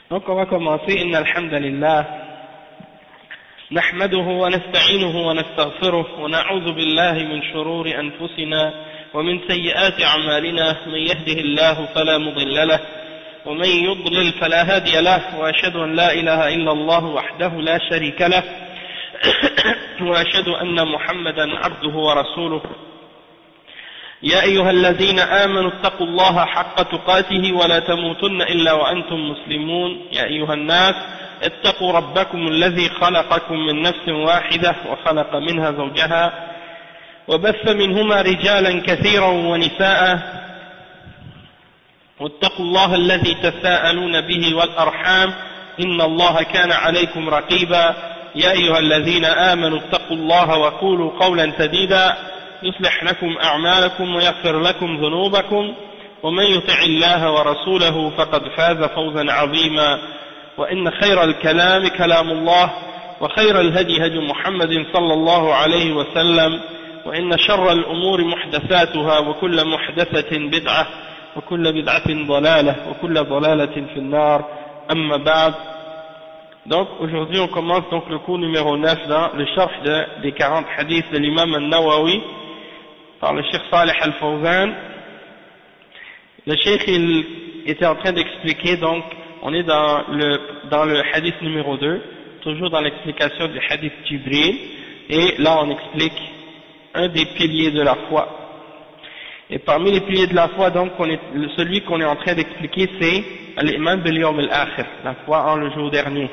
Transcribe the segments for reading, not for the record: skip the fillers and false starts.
Donc on va commencer. Inna alhamdulillah nahmaduhu wa nasta'inuhu wa nastaghfiruh wa na'udhu billahi min shururi anfusina wa min sayyiati a'malina man yahdihillahu fala mudilla lahu wa man yudlil fala hadiya lahu wa ashhadu an la ilaha illa Allah wahdahu la sharika lahu wa ashhadu anna Muhammadan abduhu wa rasuluh. يا أيها الذين آمنوا اتقوا الله حق تقاته ولا تموتن إلا وأنتم مسلمون. يا أيها الناس اتقوا ربكم الذي خلقكم من نفس واحدة وخلق منها زوجها وبث منهما رجالا كثيرا ونساء واتقوا الله الذي تساءلون به والأرحام إن الله كان عليكم رقيبا. يا أيها الذين آمنوا اتقوا الله وقولوا قولا سديدا يصلح لكم أعمالكم ويغفر لكم ذنوبكم ومن يطع الله ورسوله فقد فاز فوزا عظيما. وإن خير الكلام كلام الله وخير الهدي هدي محمد صلى الله عليه وسلم وإن شر الأمور محدثاتها وكل محدثة بدعة وكل بدعة ضلالة وكل ضلالة في النار. أما بعد. Donc aujourd'hui on commence donc le cours numéro 9 dans le sharh des 40 hadiths de l'imam al-Nawawi par le Cheikh Salih al-Fawzan. Le Cheikh il était en train d'expliquer, donc on est dans le hadith numéro 2, toujours dans l'explication du hadith Jibril, et là on explique un des piliers de la foi. Et parmi les piliers de la foi, donc celui qu'on est en train d'expliquer, c'est al-iman bil yawm al-akhir, la foi en le jour dernier.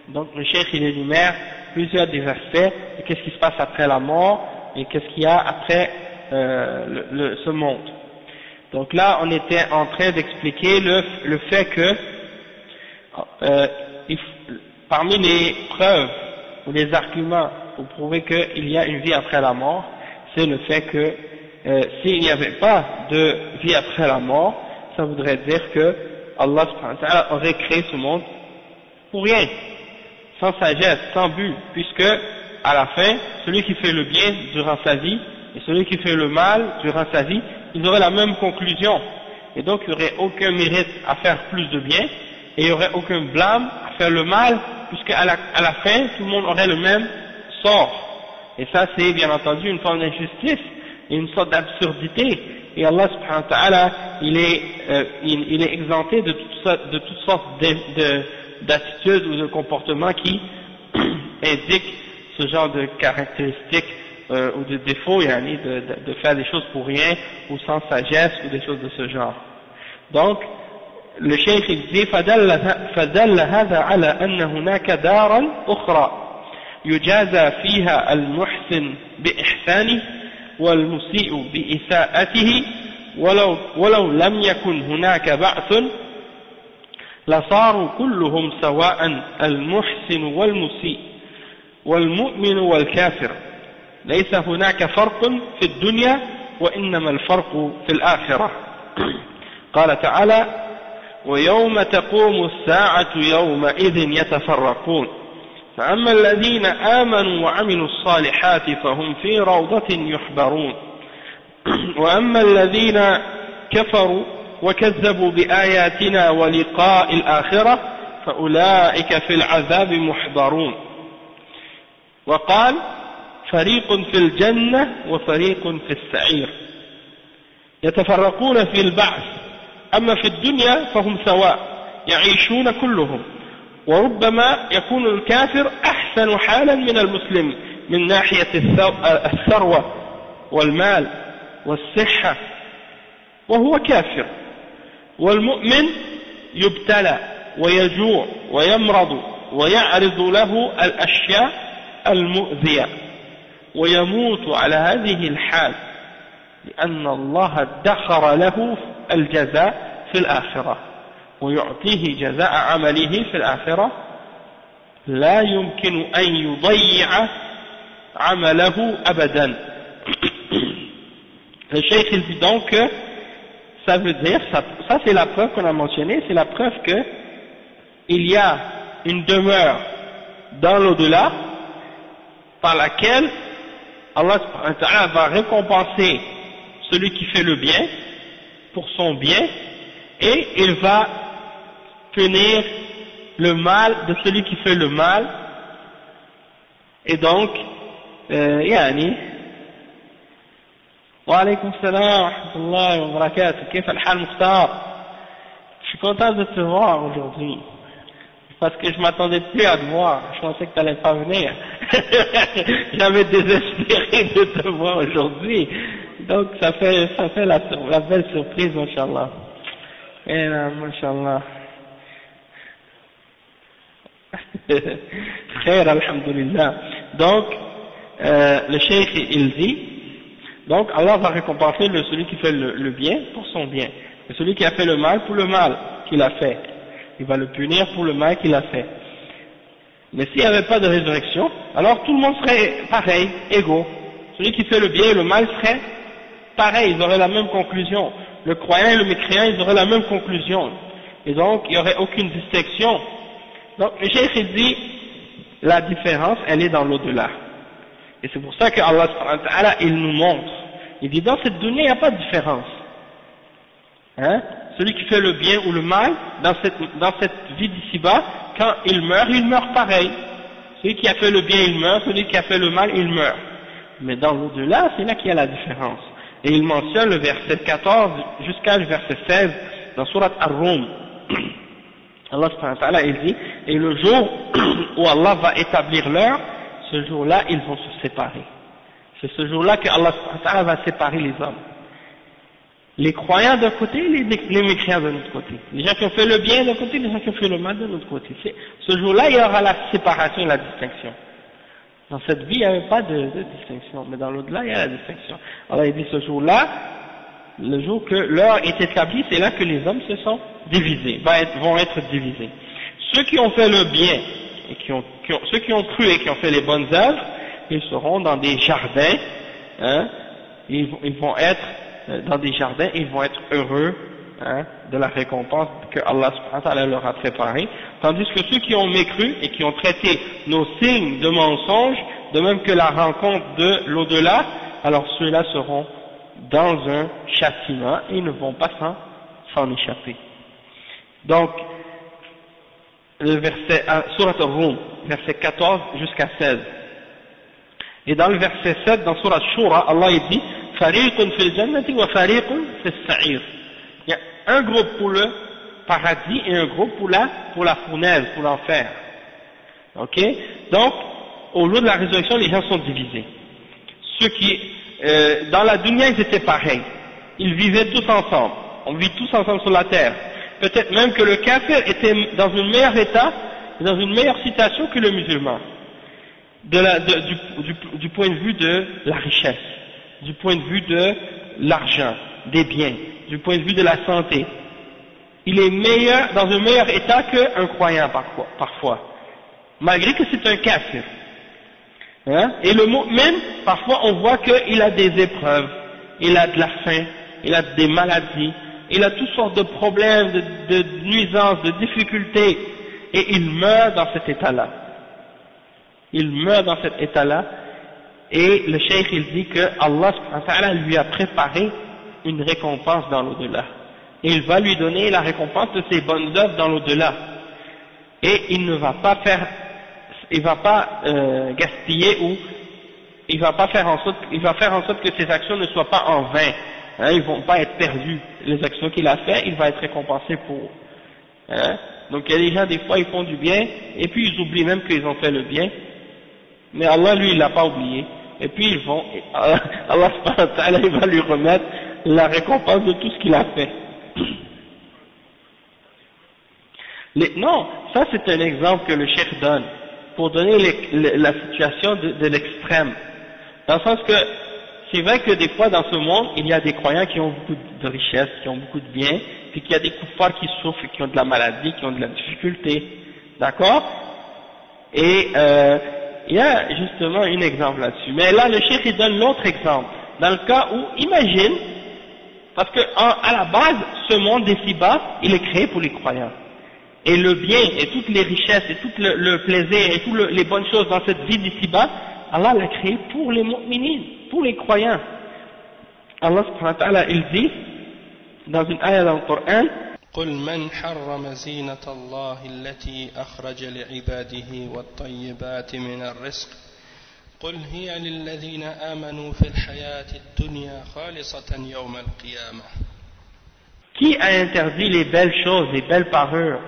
Donc le Cheikh il énumère plusieurs des aspects de qu'est-ce qui se passe après la mort et qu'est-ce qu'il y a après ce monde. Donc là on était en train d'expliquer le fait que parmi les preuves ou les arguments pour prouver qu'il y a une vie après la mort, c'est le fait que s'il n'y avait pas de vie après la mort, ça voudrait dire que Allah subhanahu wa ta'ala aurait créé ce monde pour rien, sans sagesse, sans but, puisque à la fin, celui qui fait le bien durant sa vie et celui qui fait le mal durant sa vie, ils auraient la même conclusion, et donc il n'y aurait aucun mérite à faire plus de bien et il n'y aurait aucun blâme à faire le mal, puisque à la fin tout le monde aurait le même sort. Et ça c'est bien entendu une forme d'injustice et une sorte d'absurdité, et Allah subhanahu wa ta'ala il est exempté de toutes sortes d'attitudes ou de comportements qui indiquent ce genre de caractéristiques ou de défauts, de faire des choses pour rien ou sans sagesse ou des choses de ce genre. Donc le cheikh il dit فدل هذا على أن هناك دارا أخرى يجازى فيها المحسن بإحسانه والمسيء بإساءته ولو لم يكن هناك بعث لصاروا كلهم سواء المحسن والمسيء والمؤمن والكافر ليس هناك فرق في الدنيا وإنما الفرق في الآخرة. قال تعالى ويوم تقوم الساعة يومئذ يتفرقون فأما الذين آمنوا وعملوا الصالحات فهم في روضة يحبرون وأما الذين كفروا وكذبوا بآياتنا ولقاء الآخرة فأولئك في العذاب محضرون. وقال فريق في الجنة وفريق في السعير يتفرقون في البعث أما في الدنيا فهم سواء يعيشون كلهم وربما يكون الكافر أحسن حالا من المسلم من ناحية الثروة والمال والصحة وهو كافر والمؤمن يبتلى ويجوع ويمرض ويعرض له الأشياء المؤذية ويموت على هذه الحال لأن الله ادخر له الجزاء في الآخرة ويعطيه جزاء عمله في الآخرة لا يمكن أن يضيع عمله أبدا. Le cheikh il dit donc que ça veut dire, ça c'est la preuve qu'on a mentionnée, c'est la preuve que il y a une demeure dans l'au-delà par laquelle Allah va récompenser celui qui fait le bien pour son bien, et il va punir le mal de celui qui fait le mal, et donc, يعني وعليكم السلام ورحمة الله وبركاته. كيف الحال مختار؟ Je suis content de te voir aujourd'hui, parce que je m'attendais plus à te voir, je pensais que tu n'allais pas venir. J'avais désespéré de te voir aujourd'hui, donc ça fait la belle surprise, Inch'Allah. Et là, Inch'Allah. Khair, alhamdulillah. Donc, le cheikh il dit, donc Allah va récompenser celui qui fait le bien pour son bien, et celui qui a fait le mal pour le mal qu'il a fait, il va le punir pour le mal qu'il a fait. Mais s'il n'y avait pas de résurrection, alors tout le monde serait pareil, égaux. Celui qui fait le bien et le mal serait pareil, ils auraient la même conclusion. Le croyant et le mécréant, ils auraient la même conclusion. Et donc, il n'y aurait aucune distinction. Donc, le cheikh dit, la différence, elle est dans l'au-delà. Et c'est pour ça que Allah subhanahu wa ta'ala, il nous montre. Il dit, dans cette dunya, il n'y a pas de différence. Hein? Celui qui fait le bien ou le mal, dans cette vie d'ici-bas, quand il meurt pareil. Celui qui a fait le bien, il meurt. Celui qui a fait le mal, il meurt. Mais dans l'au-delà, c'est là qu'il y a la différence. Et il mentionne le verset 14 jusqu'à le verset 16 dans Surat Ar-Rum. Allah subhanahu wa ta'ala, il dit, et le jour où Allah va établir l'heure, ce jour-là, ils vont se séparer. C'est ce jour-là que Allah subhanahu wa ta'ala va séparer les hommes. Les croyants d'un côté, les mécréants de l'autre côté. Les gens qui ont fait le bien d'un côté, les gens qui ont fait le mal de l'autre côté. Ce jour-là, il y aura la séparation et la distinction. Dans cette vie, il n'y avait pas de distinction, mais dans l'au-delà, il y a la distinction. Alors il dit ce jour-là, le jour que l'heure est établie, c'est là que les hommes se sont divisés, vont être divisés. Ceux qui ont fait le bien, et ceux qui ont cru et qui ont fait les bonnes œuvres, ils seront dans des jardins, hein, ils vont être dans des jardins, ils vont être heureux, hein, de la récompense que Allah subhanahu wa ta'ala leur a préparée, tandis que ceux qui ont mécru et qui ont traité nos signes de mensonges, de même que la rencontre de l'au-delà, alors ceux-là seront dans un châtiment et ils ne vont pas s'en échapper. Donc, le verset, Surat Ar-Rum, verset 14 jusqu'à 16. Et dans le verset 7, dans Surat Shura, Allah il dit, Fariqun fil jannati wa fariqun fil sa'ir. Il y a un groupe pour le paradis et un groupe pour la fournaise, pour l'enfer. Ok? Donc, au jour de la résurrection, les gens sont divisés. Ceux qui, dans la dunya, ils étaient pareils. Ils vivaient tous ensemble. On vit tous ensemble sur la terre. Peut-être même que le kafir était dans un meilleur état, dans une meilleure situation que le musulman. Du point de vue de la richesse, du point de vue de l'argent, des biens, du point de vue de la santé. Il est meilleur, dans un meilleur état qu'un croyant parfois. Malgré que c'est un kafir. Hein? Et le mu'min, parfois on voit qu'il a des épreuves, il a de la faim, il a des maladies, il a toutes sortes de problèmes, de nuisances, de difficultés, et il meurt dans cet état-là. Il meurt dans cet état-là, et le cheikh il dit que Allah subhanahu wa ta'ala lui a préparé une récompense dans l'au-delà. Et il va lui donner la récompense de ses bonnes œuvres dans l'au-delà. Et il ne va pas faire, il va pas gaspiller ou il va faire en sorte que ses actions ne soient pas en vain. Hein, ils vont pas être perdus. Les actions qu'il a fait, il va être récompensé pour. Hein. Donc il y a des gens, des fois, ils font du bien, et puis ils oublient même qu'ils ont fait le bien. Mais Allah, lui, il l'a pas oublié. Et puis ils vont, Allah subhanahu wa ta'ala, il va lui remettre la récompense de tout ce qu'il a fait. Non, ça c'est un exemple que le cheikh donne, pour donner la situation de l'extrême. Dans le sens que, c'est vrai que des fois dans ce monde, il y a des croyants qui ont beaucoup de richesses, qui ont beaucoup de biens, puis qu'il y a des kuffars qui souffrent, qui ont de la maladie, qui ont de la difficulté. D'accord? Et il y a justement un exemple là-dessus. Mais là, le cheikh il donne l'autre exemple. Dans le cas où, imagine, parce que à la base, ce monde des ci-bas, il est créé pour les croyants. Et le bien, et toutes les richesses, et tout le plaisir, et toutes les bonnes choses dans cette vie d'ici-bas, Allah l'a créé pour les mu'minines, pour les croyants. Allah subhanahu wa ta'ala, il dit, dans une ayah dans le Coran, قل من حرم زينة الله التي أخرج لعباده والطيبات من الرزق قل هي للذين آمنوا في الحياة الدنيا خالصة يوم القيامة. Qui a interdit les belles choses, les belles parures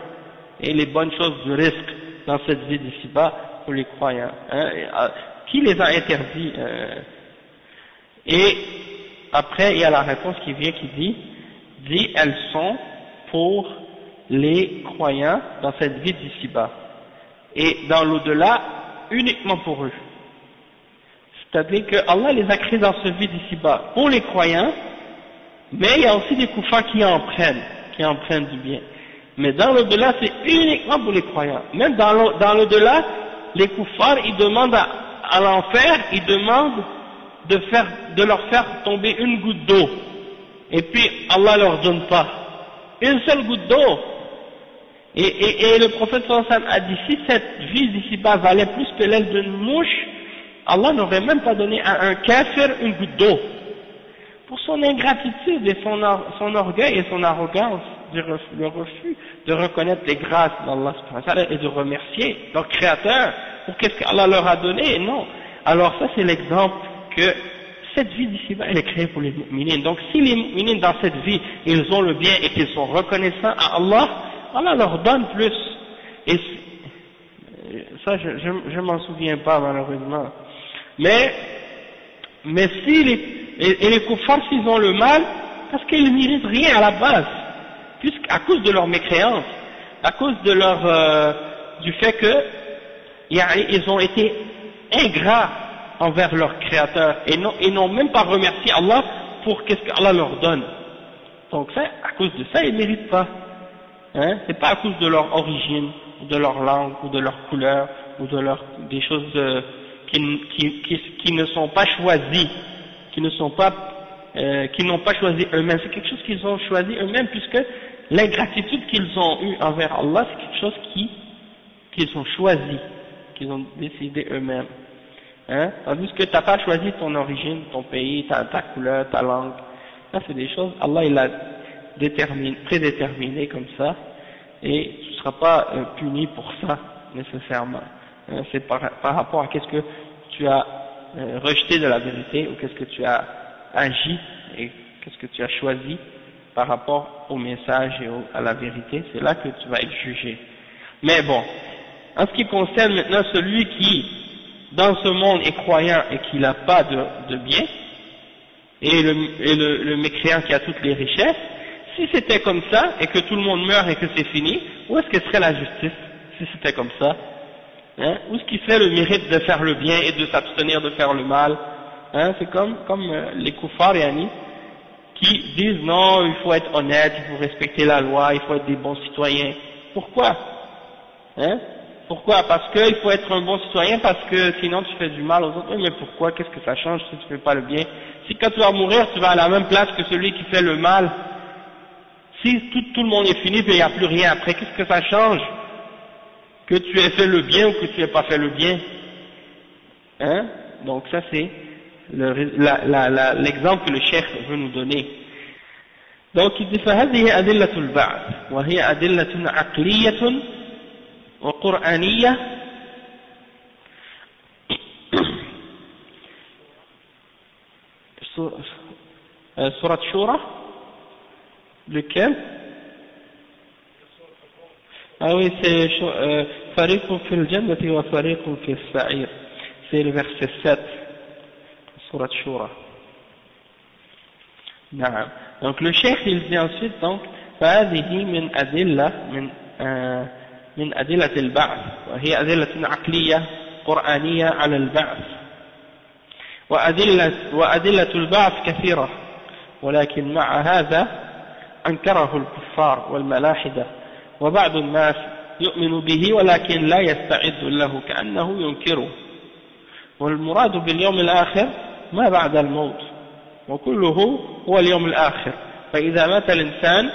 et les bonnes choses du risque dans cette vie d'ici-bas pour les croyants, qui les a interdits? Et après il y a la réponse qui vient qui dit elles sont pour les croyants dans cette vie d'ici-bas et dans l'au-delà uniquement pour eux. C'est-à-dire que Allah les a créés dans cette vie d'ici-bas pour les croyants, mais il y a aussi des koufars qui en prennent du bien. Mais dans l'au-delà, c'est uniquement pour les croyants. Même dans l'au-delà, les koufars, ils demandent à l'enfer, ils demandent de leur faire tomber une goutte d'eau. Et puis, Allah leur donne pas. Une seule goutte d'eau. Et le prophète sallallahu alayhi wa sallam a dit, si cette vie d'ici-bas valait plus que l'aile d'une mouche, Allah n'aurait même pas donné à un kafir une goutte d'eau. Pour son ingratitude et son orgueil et son arrogance, le refus de reconnaître les grâces d'Allah et de remercier leur créateur pour qu'est-ce qu'Allah leur a donné, non. Alors ça c'est l'exemple que cette vie d'ici-bas elle est créée pour les mu'minines. Donc si les mu'minines dans cette vie ils ont le bien et qu'ils sont reconnaissants à Allah, Allah leur donne plus. Et ça je m'en souviens pas malheureusement. Mais si les koufars s'ils ont le mal, parce qu'ils ne méritent rien à la base, puisqu'à cause de leur mécréance, à cause de du fait que ils ont été ingrats envers leur créateur et n'ont même pas remercié Allah pour qu'est-ce qu'Allah leur donne. Donc ça, à cause de ça, ils ne méritent pas. C'est pas à cause de leur origine, ou de leur langue, ou de leur couleur, ou de des choses qui ne sont pas choisies, qui n'ont pas choisi eux-mêmes. C'est quelque chose qu'ils ont choisi eux-mêmes, puisque l'ingratitude qu'ils ont eue envers Allah, c'est quelque chose qu'ils ont choisi, qu'ils ont décidé eux-mêmes. Tandis que tu n'as pas choisi ton origine, ton pays, ta couleur, ta langue. Ça c'est des choses, Allah il a prédéterminé comme ça, et tu ne seras pas puni pour ça nécessairement. C'est par rapport à qu'est-ce que tu as rejeté de la vérité, ou qu'est-ce que tu as agi et qu'est-ce que tu as choisi par rapport au message et à la vérité, c'est là que tu vas être jugé. Mais bon, en ce qui concerne maintenant celui qui dans ce monde est croyant et qui n'a pas de bien, et le mécréant qui a toutes les richesses, si c'était comme ça et que tout le monde meurt et que c'est fini, où est-ce que serait la justice si c'était comme ça? Où est-ce qu'il serait le mérite de faire le bien et de s'abstenir de faire le mal? C'est comme les koufars qui disent non, il faut être honnête, il faut respecter la loi, il faut être des bons citoyens. Pourquoi? Pourquoi? Parce qu'il faut être un bon citoyen, parce que sinon tu fais du mal aux autres. Mais pourquoi? Qu'est-ce que ça change si tu fais pas le bien? Si quand tu vas mourir, tu vas à la même place que celui qui fait le mal, si tout le monde est fini et il n'y a plus rien après, qu'est-ce que ça change? Que tu aies fait le bien ou que tu n'aies pas fait le bien? Donc ça c'est l'exemple que le cheikh veut nous donner. Donc il dit فهذه أدلة البعث وهي أدلة عقلية وقرآنية سورة شورى lequel? Ah oui, c'est Fariqun fil jannati wa Fariqun fis sa'ir. C'est le verset 7, Surat Shura. Donc le cheikh il dit ensuite donc فهذه من أدلة من أدلة البعث وهي أدلة عقلية قرآنية على البعث وأدلة البعث كثيرة ولكن مع هذا أنكره الكفار والملاحدة وبعض الناس يؤمن به ولكن لا يستعد له كأنه ينكره والمراد باليوم الآخر ما بعد الموت وكله هو اليوم الآخر فإذا مات الإنسان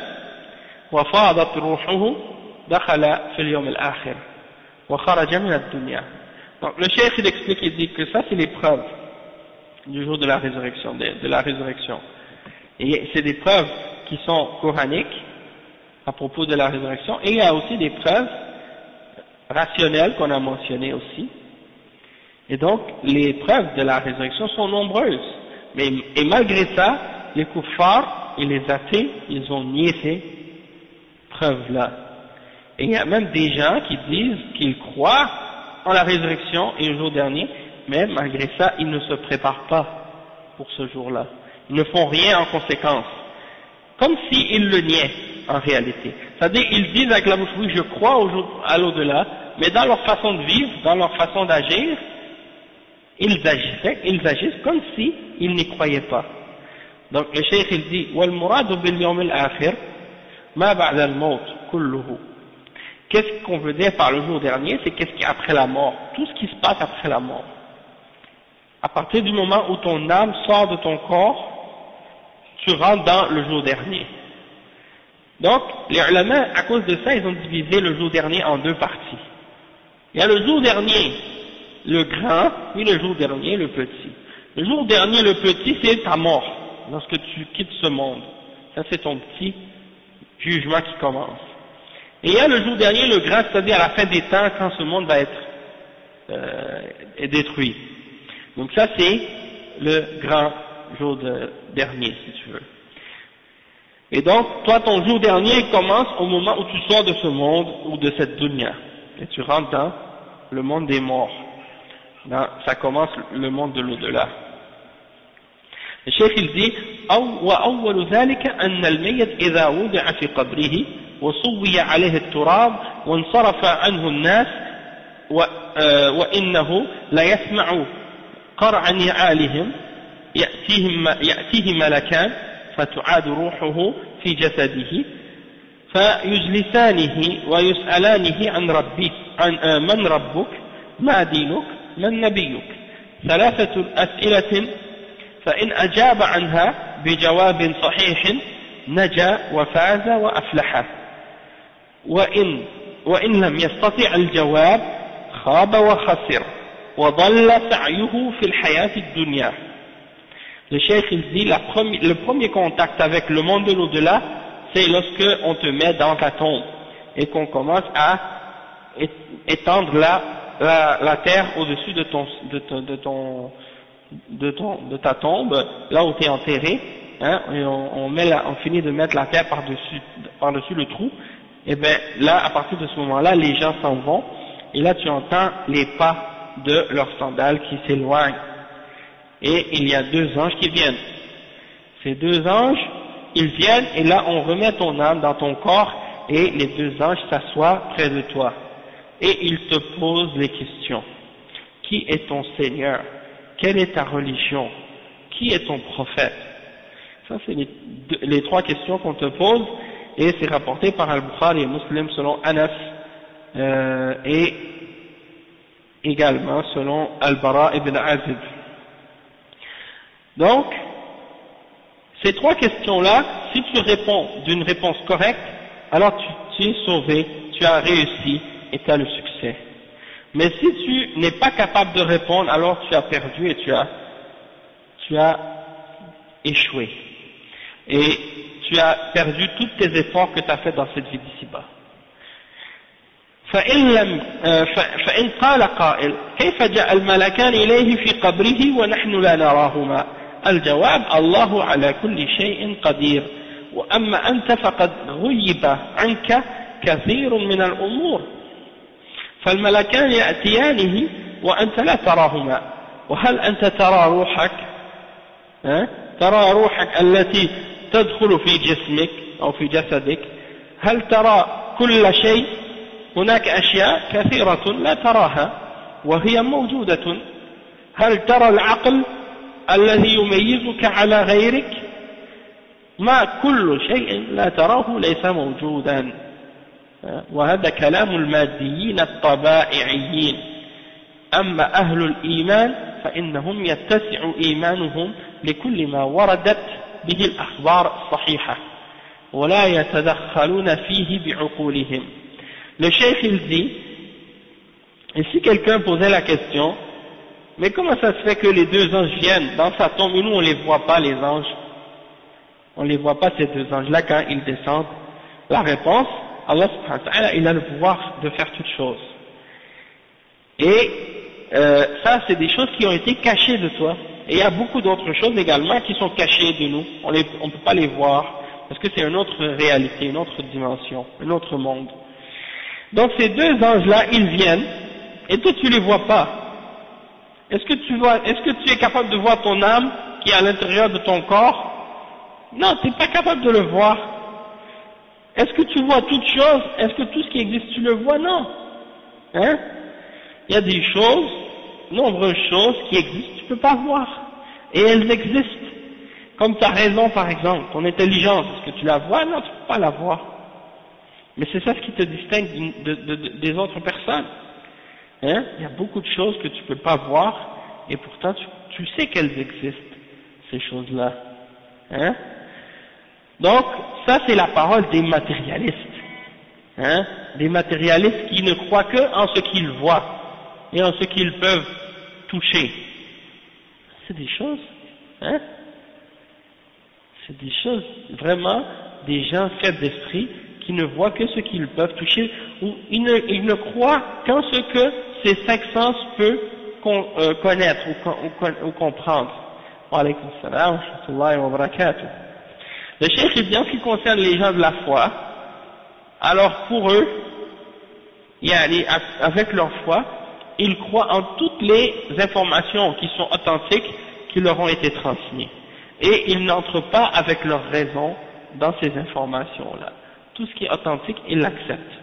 وفاضت روحه دخل في اليوم الآخر وخرج من الدنيا. Donc le cheikh il explique, il dit que ça c'est les preuves du jour de la résurrection, de la résurrection. Et c'est des preuves qui sont coraniques à propos de la résurrection, et il y a aussi des preuves rationnelles qu'on a mentionnées aussi. Et donc, les preuves de la résurrection sont nombreuses. Et malgré ça, les kuffars et les athées, ils ont nié ces preuves-là. Et il y a même des gens qui disent qu'ils croient en la résurrection et au jour dernier, mais malgré ça, ils ne se préparent pas pour ce jour-là. Ils ne font rien en conséquence. Comme s'ils le niaient, en réalité. C'est-à-dire, ils disent avec la bouche, oui, je crois à l'au-delà, mais dans leur façon de vivre, dans leur façon d'agir, ils agissent comme si ils n'y croyaient pas. Donc le cheikh il dit وَالْمُرَادُ بِالْيَوْمِ الْآخِرِ مَا بَعْدَ الْمَوْتِ كُلُّهُ. Qu'est-ce qu'on veut dire par le jour dernier? C'est qu'est-ce qui est après la mort, tout ce qui se passe après la mort. À partir du moment où ton âme sort de ton corps, tu rentres dans le jour dernier. Donc les ulama, à cause de ça, ils ont divisé le jour dernier en deux parties. Il y a le jour dernier le grand, et le jour dernier le petit. Le jour dernier le petit, c'est ta mort, lorsque tu quittes ce monde. Ça c'est ton petit jugement qui commence. Et il y a le jour dernier le grand, c'est-à-dire à la fin des temps, quand ce monde va être détruit. Donc ça c'est le grand jour dernier, si tu veux. Et donc, toi ton jour dernier commence au moment où tu sors de ce monde ou de cette dunya. Et tu rentres dans le monde des morts. Ça commence le monde de l'au-delà. Le cheikh il dit وأول ذلك أن الميت إذا وضع في قبره وصوي عليه التراب وانصرف عنه الناس وإنه لا يسمع قرع نعالهم يأتيه ملكان فتعاد روحه في جسده فيجلسانه ويسألانه عن من ربك ما دينك من نبيك ثلاثة أسئلة فإن أجاب عنها بجواب صحيح نجا وفاز وأفلح وإن لم يستطع الجواب خاب وخسر وضل سعيه في الحياة الدنيا. Le cheikh il dit le premier contact avec le monde de l'au-delà, c'est lorsque on te met dans ta tombe et qu'on commence à étendre la terre au-dessus de ta tombe, là où tu es enterré, hein, et on finit de mettre la terre par-dessus le trou, et bien là, à partir de ce moment-là, les gens s'en vont, et là tu entends les pas de leurs sandales qui s'éloignent, et il y a deux anges qui viennent. Ces deux anges, ils viennent, et là on remet ton âme dans ton corps, et les deux anges s'assoient près de toi. Et il te pose les questions. Qui est ton Seigneur? Quelle est ta religion? Qui est ton prophète? Ça c'est les trois questions qu'on te pose, et c'est rapporté par Al-Bukhari et Muslim selon Anas, et également selon Al-Bara ibn Azib. Donc, ces trois questions-là, si tu réponds d'une réponse correcte, alors tu es sauvé, tu as réussi, et tu as le succès. Mais si tu n'es pas capable de répondre, alors tu as perdu et tu as échoué. Et tu as perdu tous tes efforts que tu as fait dans cette vie d'ici-bas. فإن قال قائل كيف جاء الملكان إليه في قبره ونحن لا نراهما؟ الجواب الله على كل شيء قدير وأما أنت فقد غيب عنك كثير من الأمور فالملكان يأتيانه وأنت لا تراهما وهل أنت ترى روحك ترى روحك التي تدخل في جسمك أو في جسدك هل ترى كل شيء هناك أشياء كثيرة لا تراها وهي موجودة هل ترى العقل الذي يميزك على غيرك ما كل شيء لا تراه ليس موجودا وهذا كلام الماديين الطبائعيين أما أهل الإيمان فإنهم يتسع إيمانهم لكل ما وردت به الأخبار الصحيحة ولا يتدخلون فيه بعقولهم. Le cheikh il dit, et si quelqu'un posait la question, mais comment ça se fait que les deux anges viennent dans sa tombe et nous on les voit pas les anges, on les voit pas ces deux anges là quand ils descendent La réponse, Allah subhanahu wa ta'ala, il a le pouvoir de faire toutes choses. Et ça, c'est des choses qui ont été cachées de toi. Et il y a beaucoup d'autres choses également qui sont cachées de nous. On ne peut pas les voir, parce que c'est une autre réalité, une autre dimension, un autre monde. Donc ces deux anges-là, ils viennent, et toi tu les vois pas. Est-ce que tu es capable de voir ton âme qui est à l'intérieur de ton corps? Non, tu n'es pas capable de le voir. Est-ce que tu vois toutes choses? Est-ce que tout ce qui existe, tu le vois? Non. Hein? Il y a des choses, nombreuses choses qui existent, tu ne peux pas voir. Et elles existent. Comme ta raison, par exemple, ton intelligence, est-ce que tu la vois? Non, tu ne peux pas la voir. Mais c'est ça ce qui te distingue des autres personnes. Hein? Il y a beaucoup de choses que tu ne peux pas voir, et pourtant tu sais qu'elles existent, ces choses-là. Hein? Donc, ça c'est la parole des matérialistes. Hein? Des matérialistes qui ne croient que en ce qu'ils voient, et en ce qu'ils peuvent toucher. C'est des choses, hein? C'est des choses, vraiment, des gens faibles d'esprit, qui ne voient que ce qu'ils peuvent toucher, ou ils ne croient qu'en ce que ces cinq sens peuvent connaître ou comprendre. Wa alaykum salam wa rahmatullahi wa barakatuh. Le cheikh il dit en ce qui concerne les gens de la foi, alors pour eux, avec leur foi, ils croient en toutes les informations qui sont authentiques qui leur ont été transmises. Et ils n'entrent pas avec leur raison dans ces informations-là. Tout ce qui est authentique, ils l'acceptent.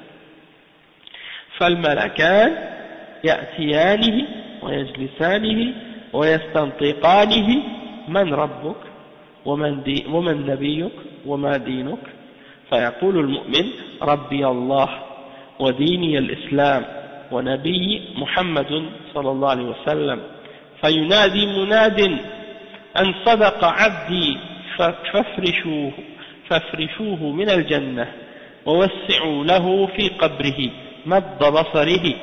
فالملكان يأتيانه ويجلسانه ويستنطقانه من ربك ومن نبيك وما دينك فيقول المؤمن ربي الله وديني الإسلام ونبي محمد صلى الله عليه وسلم فينادي مناد أن صدق عبدي فافرشوه من الجنة ووسعوا له في قبره مد بصره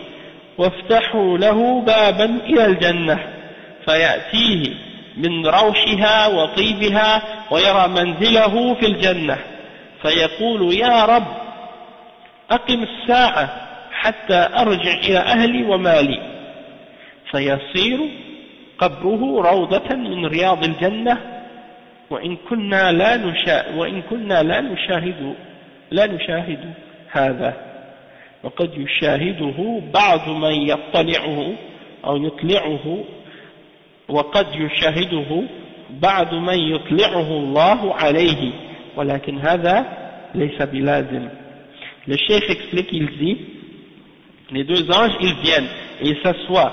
وافتحوا له بابا إلى الجنة فيأتيه من روشها وطيبها ويرى منزله في الجنة فيقول يا رب أقم الساعة حتى أرجع إلى أهلي ومالي فيصير قبره روضة من رياض الجنة وإن كنا لا نشاهد هذا وقد يشاهده بعض من يطلعه أو يطلعه وقد يشاهده بعض من يطلعه الله عليه ولكن هذا ليس بلازم. Le cheikh explique, il dit, les deux anges, ils viennent et ils s'assoient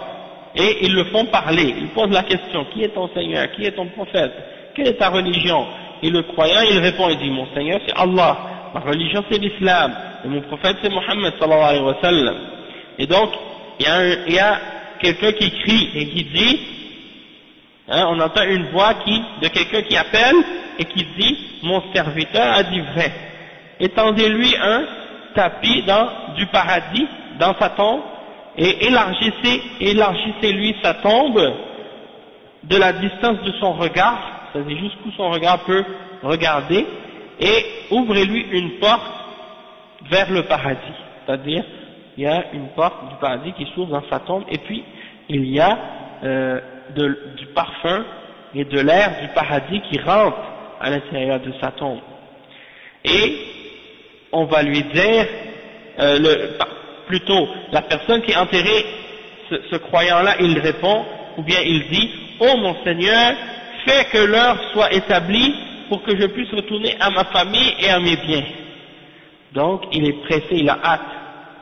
et ils le font parler, ils posent la question, qui est ton Seigneur, qui est ton prophète, quelle est ta religion? Et le croyant, il répond, il dit, mon Seigneur c'est Allah, ma religion c'est l'islam, et mon prophète c'est Mohammed sallallahu alayhi wa sallam. Et donc, il y a quelqu'un qui crie et qui dit, hein, on entend une voix de quelqu'un qui appelle et qui dit, mon serviteur a dit vrai, étendez-lui un tapis du paradis dans sa tombe et élargissez-lui sa tombe de la distance de son regard, c'est-à-dire jusqu'où son regard peut regarder, et ouvrez-lui une porte vers le paradis, c'est-à-dire il y a une porte du paradis qui s'ouvre dans sa tombe et puis il y a du parfum et de l'air du paradis qui rentre à l'intérieur de sa tombe. Et on va lui dire, plutôt la personne qui est enterrée, ce croyant-là, il répond, ou bien il dit, oh mon Seigneur, fais que l'heure soit établie pour que je puisse retourner à ma famille et à mes biens. Donc il est pressé, il a hâte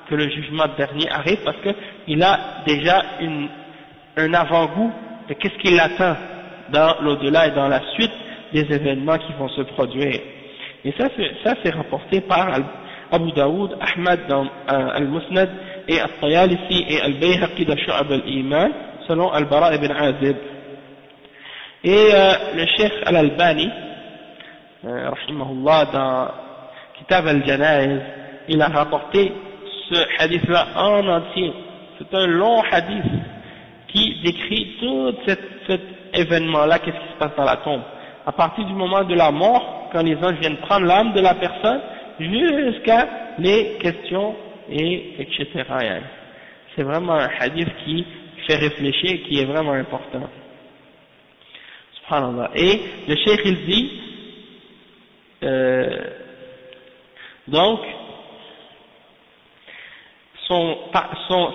que le jugement dernier arrive parce qu'il a déjà un avant-goût de qu'est-ce qui l'attend dans l'au-delà et dans la suite des événements qui vont se produire. Et ça c'est rapporté par Abu Daoud, Ahmad dans Al-Musnad et Al-Tayalisi et Al-Bayhaqi dans Shu'ab al-Iman selon Al-Bara ibn Azib. Et le Cheikh Al-Albani, rahimahullah, dans Kitab Al-Janaiz, il a rapporté ce hadith-là en entier. C'est un long hadith qui décrit tout cet événement-là, qu'est-ce qui se passe dans la tombe. À partir du moment de la mort, quand les anges viennent prendre l'âme de la personne, jusqu'à les questions et etc. C'est vraiment un hadith qui fait réfléchir, qui est vraiment important. Subhanallah. Et le cheikh il dit, donc,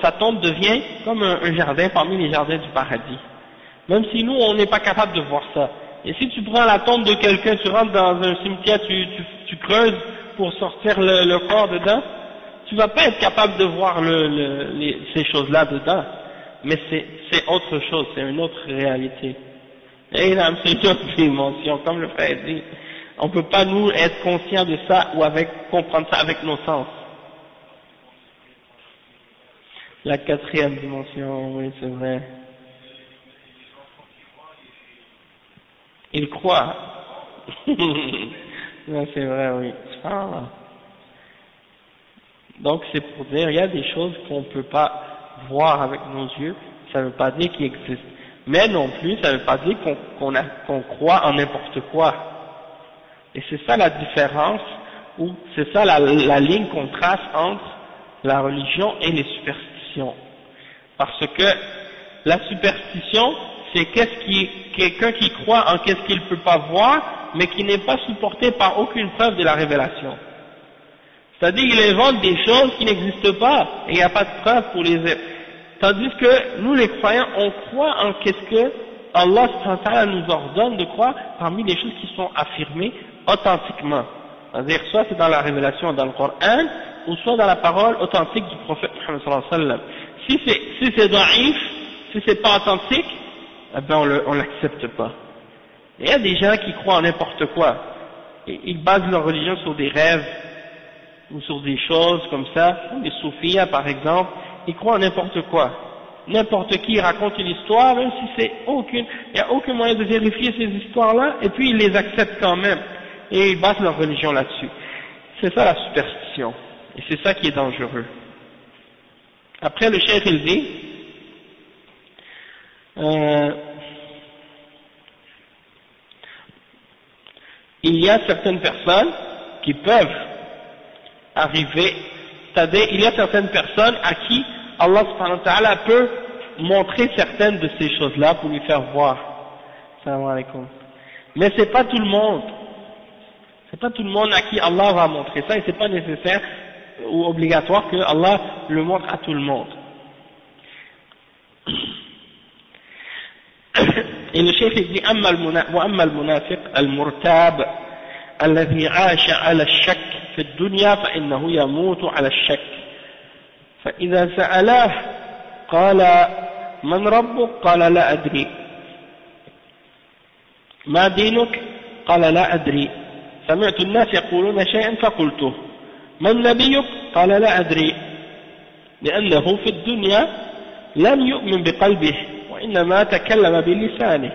sa tombe devient comme un jardin parmi les jardins du paradis. Même si nous, on n'est pas capable de voir ça. Et si tu prends la tombe de quelqu'un, tu rentres dans un cimetière, tu creuses pour sortir le corps dedans, tu vas pas être capable de voir ces choses-là dedans. Mais c'est autre chose, c'est une autre réalité. Et là, c'est une autre dimension, comme le frère dit. On peut pas nous être conscients de ça ou comprendre ça avec nos sens. La quatrième dimension, oui, c'est vrai. Il croit. Non, c'est vrai, oui. Ah. Donc c'est pour dire, il y a des choses qu'on ne peut pas voir avec nos yeux, ça ne veut pas dire qu'ils existent. Mais non plus, ça ne veut pas dire qu'on croit en n'importe quoi. Et c'est ça la différence, ou c'est ça la ligne qu'on trace entre la religion et les superstitions. Parce que la superstition, c'est quelqu'un qui croit en qu'est-ce qu'il ne peut pas voir, mais qui n'est pas supporté par aucune preuve de la révélation. C'est-à-dire qu'il invente des choses qui n'existent pas, et il n'y a pas de preuve pour les... Tandis que nous les croyants, on croit en qu'est-ce que Allah nous ordonne de croire parmi les choses qui sont affirmées authentiquement. C'est-à-dire soit c'est dans la révélation dans le Coran, ou soit dans la parole authentique du prophète Muhammad sallallahu alayhi wa sallam. Si c'est daïf, si c'est pas authentique, eh ben on l'accepte pas. Il y a des gens qui croient en n'importe quoi. Et ils basent leur religion sur des rêves, ou sur des choses comme ça, les soufis par exemple, ils croient en n'importe quoi. N'importe qui raconte une histoire, même si il n'y a aucun moyen de vérifier ces histoires-là, et puis ils les acceptent quand même. Et ils basent leur religion là-dessus. C'est ça la superstition. Et c'est ça qui est dangereux. Après le cheikh il dit, il y a certaines personnes qui peuvent arriver, c'est-à-dire il y a certaines personnes à qui Allah subhanahu wa ta'ala peut montrer certaines de ces choses-là pour lui faire voir. Salam alaikum. Mais c'est pas tout le monde. C'est pas tout le monde à qui Allah va montrer ça, et c'est pas nécessaire ou obligatoire que Allah le montre à tout le monde. Et le chef dit وأما المنافق المرتاب الذي عاش على الشك في الدنيا فإنه يموت على الشك فإذا سألاه قال من ربك قال لا أدري ما دينك قال لا أدري سمعت الناس يقولون شيئا فقلته من نبيك قال لا أدري لأنه في الدنيا لم يؤمن بقلبه وإنما تكلم بلسانه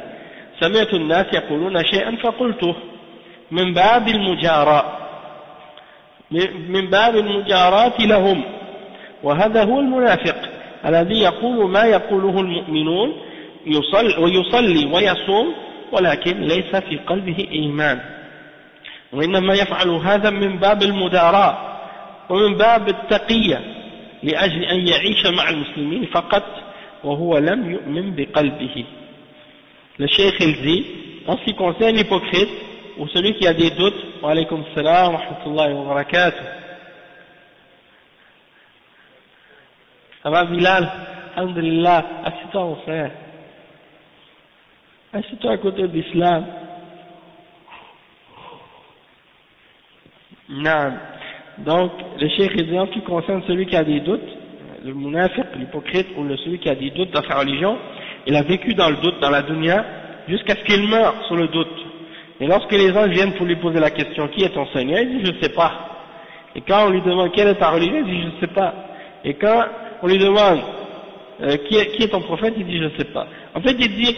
سمعت الناس يقولون شيئا فقلته من باب المجاراة لهم وهذا هو المنافق الذي يقول ما يقوله المؤمنون ويصلي ويصوم ولكن ليس في قلبه إيمان وإنما يفعل هذا من باب المداراة ومن باب التقية لأجل أن يعيش مع المسلمين فقط وهو لم يؤمن بقلبه. Le cheikh il dit, en ce qui concerne l'hypocrite ou celui qui a des doutes, wa alaykum salam wa rahmatullahi wa barakatuh. Ça va Bilal? Alhamdulillah, assieds-toi mon frère. Assieds-toi à côté de l'islam. Non. Donc, le cheikh il dit, en ce qui concerne celui qui a des doutes, le munafiq, l'hypocrite ou celui qui a des doutes dans sa religion, il a vécu dans le doute dans la dunya jusqu'à ce qu'il meure sur le doute. Et lorsque les anges viennent pour lui poser la question, qui est ton Seigneur, il dit je ne sais pas. Et quand on lui demande quelle est ta religion, il dit je ne sais pas. Et quand on lui demande qui est ton prophète, il dit je ne sais pas. En fait il dit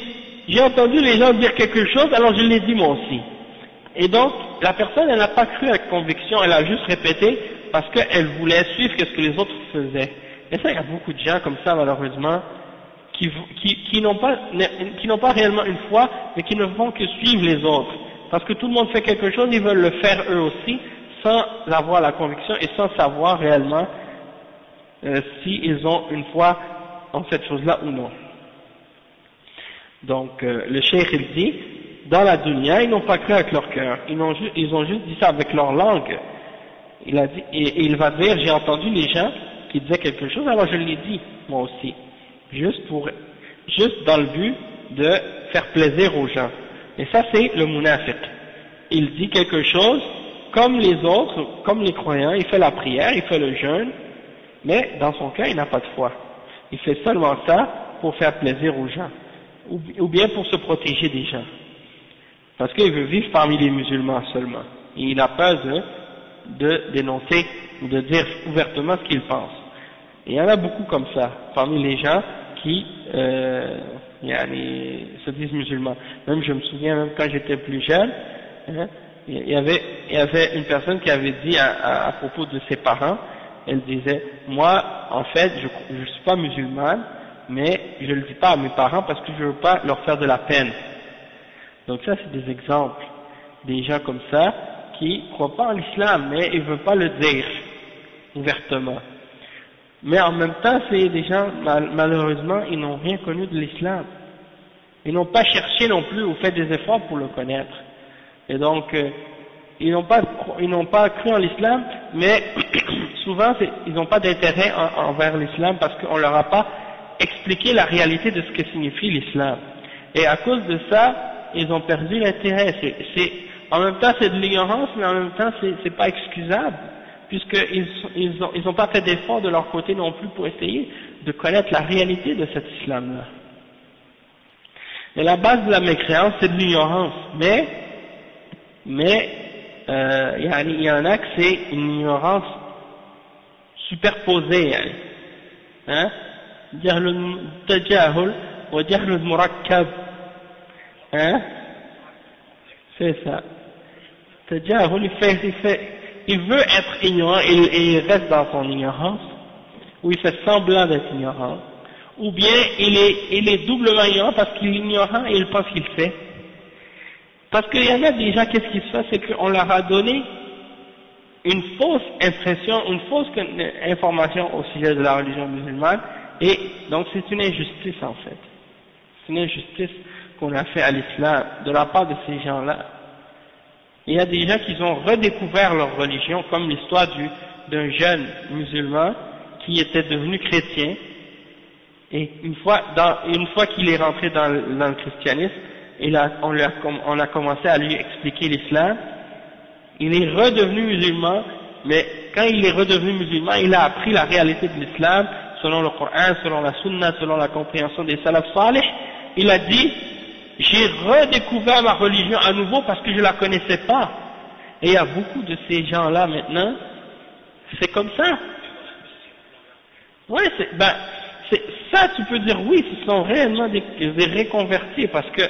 j'ai entendu les gens dire quelque chose, alors je l'ai dit moi aussi. Et donc la personne elle n'a pas cru avec conviction, elle a juste répété parce qu'elle voulait suivre ce que les autres faisaient. Et ça il y a beaucoup de gens comme ça malheureusement qui n'ont pas réellement une foi, mais qui ne font que suivre les autres. Parce que tout le monde fait quelque chose, ils veulent le faire eux aussi, sans avoir la conviction et sans savoir réellement s'ils ont une foi en cette chose-là ou non. Donc le cheikh il dit, dans la dunya, ils n'ont pas cru avec leur cœur, ils ont juste dit ça avec leur langue. Il a dit, et il va dire, j'ai entendu les gens qui disaient quelque chose, alors je l'ai dit, moi aussi, juste dans le but de faire plaisir aux gens. Et ça c'est le munafiq. Il dit quelque chose comme les autres, comme les croyants, il fait la prière, il fait le jeûne, mais dans son cœur il n'a pas de foi. Il fait seulement ça pour faire plaisir aux gens, ou bien pour se protéger des gens. Parce qu'il veut vivre parmi les musulmans seulement. Et il a peur de dénoncer ou de dire ouvertement ce qu'il pense. Et il y en a beaucoup comme ça, parmi les gens qui se disent musulmans. Même je me souviens, même quand j'étais plus jeune, il y avait une personne qui avait dit à propos de ses parents, elle disait, moi en fait je suis pas musulmane, mais je le dis pas à mes parents parce que je veux pas leur faire de la peine. Donc ça c'est des exemples, des gens comme ça qui croient pas en l'islam, mais ils veulent pas le dire ouvertement. Mais en même temps, c'est des gens, malheureusement, ils n'ont rien connu de l'islam. Ils n'ont pas cherché non plus ou fait des efforts pour le connaître. Et donc, ils n'ont pas cru en l'islam, mais souvent, ils n'ont pas d'intérêt envers l'islam parce qu'on leur a pas expliqué la réalité de ce que signifie l'islam. Et à cause de ça, ils ont perdu l'intérêt. En même temps, c'est de l'ignorance, mais en même temps, c'est pas excusable, puisqu'ils n'ont pas fait d'effort de leur côté non plus pour essayer de connaître la réalité de cet islam-là. Et la base de la mécréance, c'est de l'ignorance, mais il y en a que c'est une ignorance superposée, hein, jahl al-tajahul wa jahl al-murakkab, hein, c'est ça. Tajahul, il veut être ignorant et il reste dans son ignorance, ou il fait semblant d'être ignorant, ou bien il est doublement ignorant parce qu'il est ignorant et il pense qu'il sait. Parce qu'il y en a déjà, qu'est-ce qui se fait, c'est qu'on leur a donné une fausse impression, une fausse information au sujet de la religion musulmane, et donc c'est une injustice en fait. C'est une injustice qu'on a fait à l'islam de la part de ces gens-là. Il y a des gens qui ont redécouvert leur religion, comme l'histoire d'un jeune musulman qui était devenu chrétien, et une fois qu'il est rentré dans le christianisme, et là, on a commencé à lui expliquer l'islam, il est redevenu musulman, mais quand il est redevenu musulman, il a appris la réalité de l'islam, selon le Coran, selon la Sunna, selon la compréhension des salaf salih. Il a dit, j'ai redécouvert ma religion à nouveau parce que je la connaissais pas. Et il y a beaucoup de ces gens-là maintenant, c'est comme ça. Ouais, ça tu peux dire oui, ce sont réellement des réconvertis, parce que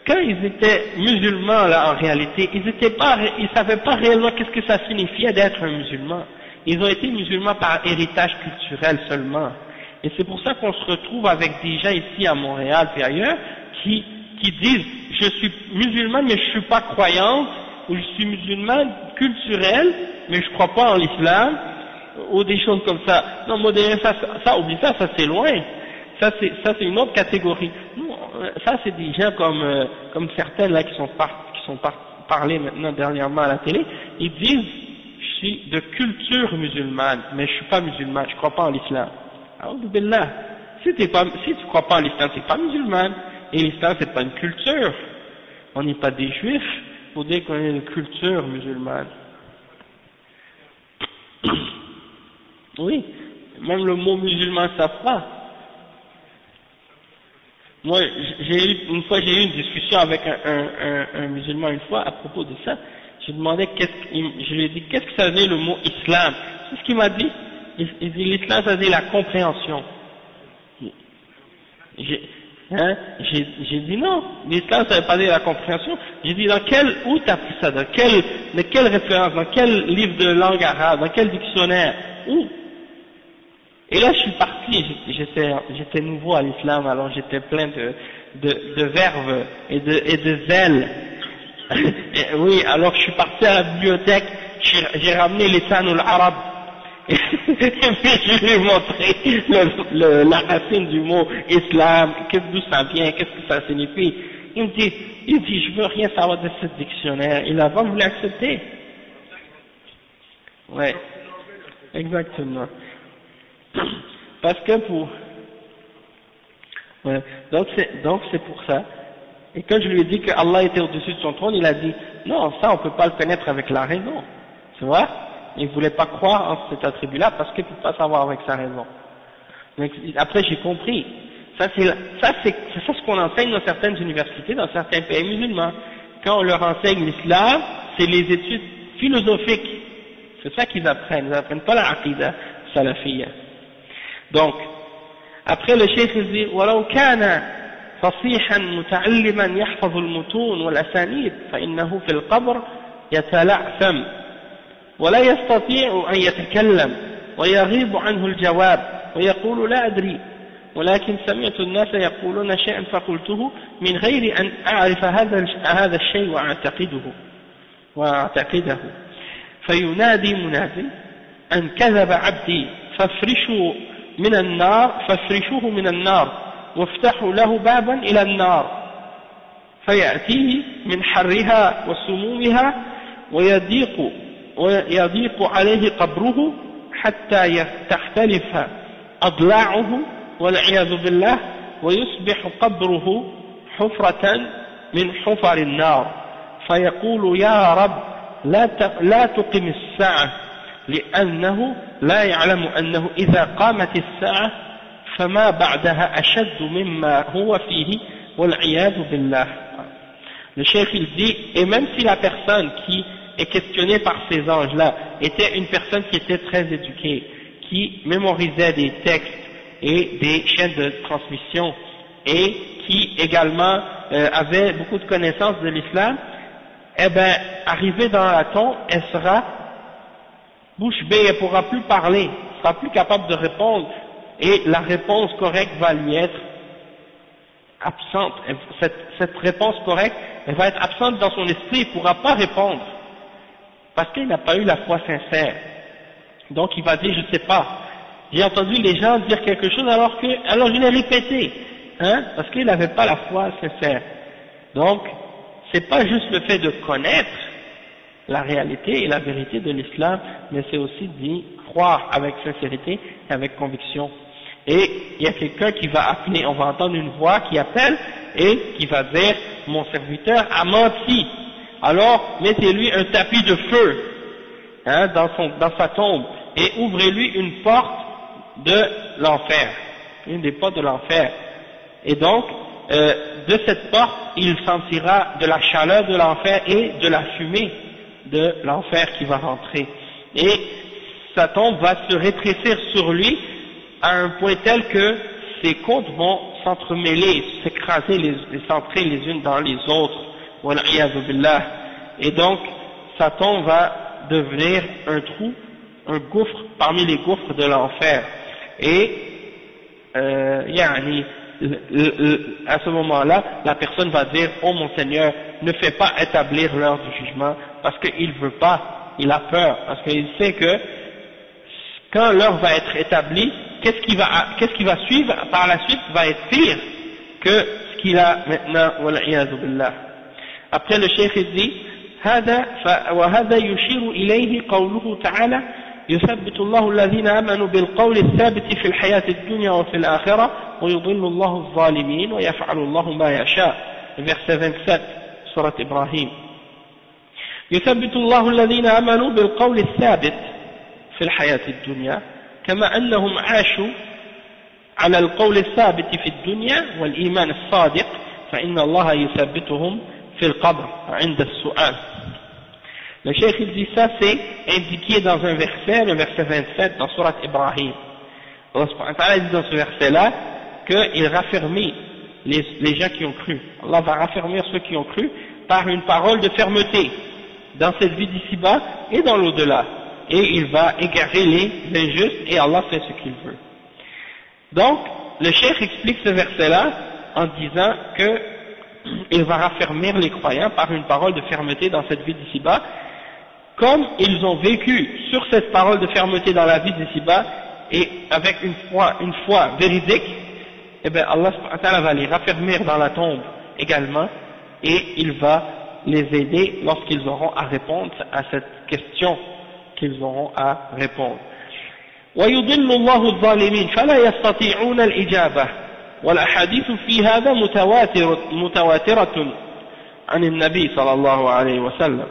quand ils étaient musulmans là en réalité, ils savaient pas réellement qu'est-ce que ça signifiait d'être un musulman. Ils ont été musulmans par héritage culturel seulement. Et c'est pour ça qu'on se retrouve avec des gens ici à Montréal et ailleurs qui disent je suis musulman mais je suis pas croyante, ou je suis musulman culturel mais je crois pas en l'islam, ou des choses comme ça. Non, modéré, ça oublie ça c'est loin. Ça c'est une autre catégorie. Ça c'est des gens comme certains là qui sont parlés maintenant dernièrement à la télé. Ils disent je suis de culture musulmane mais je suis pas musulman, je crois pas en l'islam. A'oudou billah. Si tu crois pas en l'islam, c'est pas musulman. Et l'islam c'est pas une culture. On n'est pas des juifs pour dire qu'on est une culture musulmane. Oui, même le mot musulman ça pas. Moi, j'ai eu une discussion avec un musulman une fois à propos de ça. Je demandais je lui ai dit qu'est-ce que ça veut dire le mot islam. C'est ce qu'il m'a dit. Il dit l'islam ça veut dire la compréhension. J'ai dit non, l'islam ça veut pas dire la compréhension. J'ai dit où t'as pris ça, de quelle référence, dans quel livre de langue arabe, dans quel dictionnaire, où? Et là je suis parti, j'étais nouveau à l'islam, alors j'étais plein de verve et de zèle. Et oui, alors je suis parti à la bibliothèque, j'ai ramené les Sanul Arab, et puis je lui ai montré la racine du mot islam, d'où ça vient, qu'est-ce que ça signifie. Il me dit, je veux rien savoir de ce dictionnaire. Il n'a pas voulu accepter. Ouais, exactement. Parce que ouais. Donc c'est pour ça. Et quand je lui ai dit que Allah était au-dessus de son trône, il a dit, non, ça on peut pas le connaître avec la raison. Tu vois? Il voulait pas croire en cet attribut-là parce qu'il peut pas savoir avec sa raison. Donc, après j'ai compris. Ça c'est ce qu'on enseigne dans certaines universités, dans certains pays musulmans. Quand on leur enseigne l'islam, c'est les études philosophiques. C'est ça qu'ils apprennent. Ils n'apprennent pas la aqidah salafiyya. Donc, après le cheikh dit ولو كان فصيحا متعلما يحفظ المتون والأسانيد فإنه في القبر يتلعثم ولا يستطيع أن يتكلم ويغيب عنه الجواب ويقول لا أدري ولكن سمعت الناس يقولون شيئا فقلته من غير أن أعرف هذا الشيء وأعتقده فينادي مناد أن كذب عبدي فافرشوه من النار وافتحوا له بابا إلى النار فيأتيه من حرها وسمومها ويضيق عليه قبره حتى تختلف أضلاعه والعياذ بالله ويصبح قبره حفرة من حفر النار فيقول يا رب لا تقم الساعة لأنه لا يعلم أنه إذا قامت الساعة فما بعدها أشد مما هو فيه والعياذ بالله. Le cheikh il dit, et même si la personne qui est questionnée par ces anges-là était une personne qui était très éduquée, qui mémorisait des textes et des chaînes de transmission et qui également avait beaucoup de connaissances de l'islam, eh bien, arrivée dans la tombe, elle sera bouche bée, elle ne pourra plus parler, elle sera plus capable de répondre, et la réponse correcte va lui être absente. Cette réponse correcte, elle va être absente dans son esprit, il ne pourra pas répondre, parce qu'il n'a pas eu la foi sincère. Donc il va dire, je ne sais pas, j'ai entendu les gens dire quelque chose alors je l'ai répété, hein, parce qu'il n'avait pas la foi sincère. Donc, c'est pas juste le fait de connaître la réalité et la vérité de l'islam, mais c'est aussi d'y croire avec sincérité et avec conviction. Et il y a quelqu'un qui va appeler, on va entendre une voix qui appelle et qui va dire, mon serviteur a menti, alors mettez-lui un tapis de feu, hein, dans sa tombe, et ouvrez-lui une porte de l'enfer, une des portes de l'enfer. Et donc, de cette porte, il sentira de la chaleur de l'enfer et de la fumée de l'enfer qui va rentrer. Et sa tombe va se rétrécir sur lui à un point tel que ses côtes vont s'entremêler, s'écraser, s'entrer les unes dans les autres. Et donc, sa tombe va devenir un trou, un gouffre parmi les gouffres de l'enfer. Et à ce moment-là, la personne va dire, oh mon Seigneur, ne fais pas établir l'heure du jugement, parce qu'il ne veut pas, il a peur, parce qu'il sait que quand l'heure va être établie, qu'est-ce qui va suivre par la suite va être pire que ce qu'il a maintenant, wal'iyadu billah. Après le cheikh dit, وهذا يشير إليه قوله تعالى يثبت الله الذين آمنوا بالقول الثابت في الحياة الدنيا وفي الآخرة ويضل الله الظالمين ويفعل الله ما يشاء. Verset 27 سورة إبراهيم. يثبت الله الذين آمنوا بالقول الثابت في الحياة الدنيا كما أنهم عاشوا على القول الثابت في الدنيا والإيمان الصادق فإن الله يثبتهم في القبر عند السؤال. Le cheikh il dit ça, c'est indiqué dans un verset, le verset 27 dans Surat Ibrahim. Allah subhanahu wa ta'ala dit dans ce verset-là qu'il raffermit les gens qui ont cru. Allah va raffermir ceux qui ont cru par une parole de fermeté dans cette vie d'ici-bas et dans l'au-delà. Et il va égarer les injustes et Allah fait ce qu'il veut. Donc, le cheikh explique ce verset-là en disant qu'il va raffermir les croyants par une parole de fermeté dans cette vie d'ici-bas comme ils ont vécu sur cette parole de fermeté dans la vie d'ici-bas, et avec une foi véridique, eh bien Allah subhanahu wa ta'ala va les raffermir dans la tombe également, et il va les aider lorsqu'ils auront à répondre à cette question qu'ils auront à répondre. ويضل الله الظالمين فلا يستطيعون الإجابة والأحاديث في هذا متواترة عن النبي صلى الله عليه وسلم.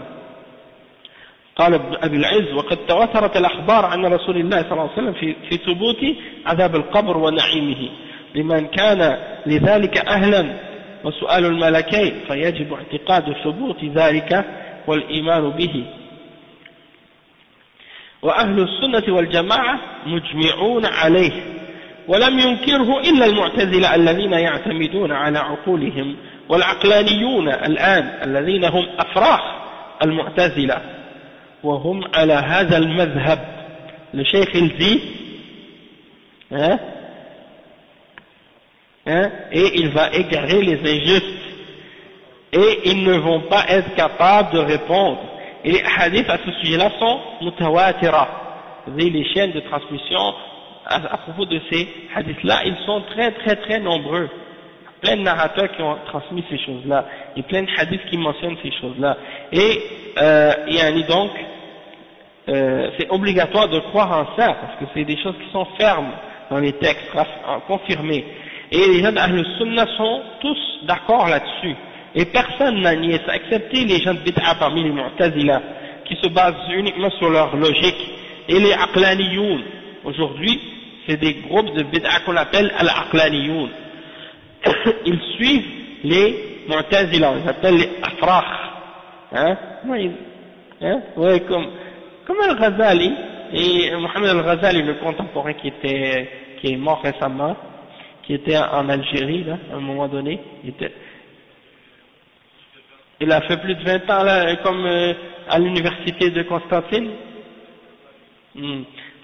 قال أبي العز وقد تواترت الأخبار عن رسول الله صلى الله عليه وسلم في ثبوت عذاب القبر ونعيمه لمن كان لذلك أهلا وسؤال الملكين فيجب اعتقاد ثبوت ذلك والإيمان به. وأهل السنة والجماعة مجمعون عليه ولم ينكره إلا المعتزلة الذين يعتمدون على عقولهم والعقلانيون الآن الذين هم أفراخ المعتزلة وهم على هذا المذهب. Le Cheikh il dit et il va égarer les injustes et ils ne vont pas être capables de répondre. Et les hadiths à ce sujet-là sont mutawatira, les chaînes de transmission à propos de ces hadiths-là, ils sont très très très nombreux. Plein de narrateurs qui ont transmis ces choses-là, et plein de hadiths qui mentionnent ces choses-là. Et donc, c'est obligatoire de croire en ça, parce que c'est des choses qui sont fermes dans les textes, confirmées. Et les gens d'Ahl Sunnah sont tous d'accord là-dessus. Et personne n'a nié ça, excepté les gens de bid'a parmi les Mu'tazila, qui se basent uniquement sur leur logique. Et les Aqlaniyoun, aujourd'hui, c'est des groupes de bid'a qu'on appelle Al-Aqlaniyoun. Ils suivent les Mu'tazila, ils appellent les Afrakh. Ouais, comme Al-Ghazali, et Mohamed Al-Ghazali, le contemporain qui est mort récemment, qui était en Algérie, là, à un moment donné, il a fait plus de 20 ans là, comme à l'université de Constantine.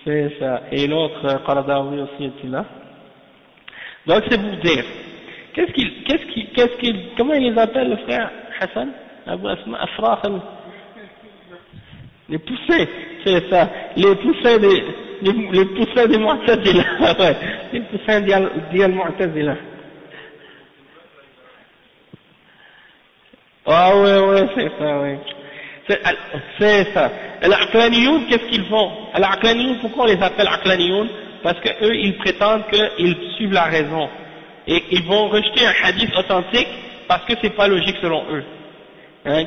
C'est ça. Et l'autre, Qaradawi aussi était là. Donc c'est pour dire. Comment il les appelle le frère Hassan Abu Asma Afrakh les poussins, c'est ça. Les poussins des Mu'tazila. Ouais. Les poussins d'Al Mu'tazila. Ah ouais, c'est ça, oui. C'est ça. Al-Aqlaniyoun, qu'est-ce qu'ils font? Al-Aqlaniyoun, pourquoi on les appelle Aqlaniyoun? Parce que eux, ils prétendent qu'ils suivent la raison. Et ils vont rejeter un hadith authentique parce que c'est pas logique selon eux.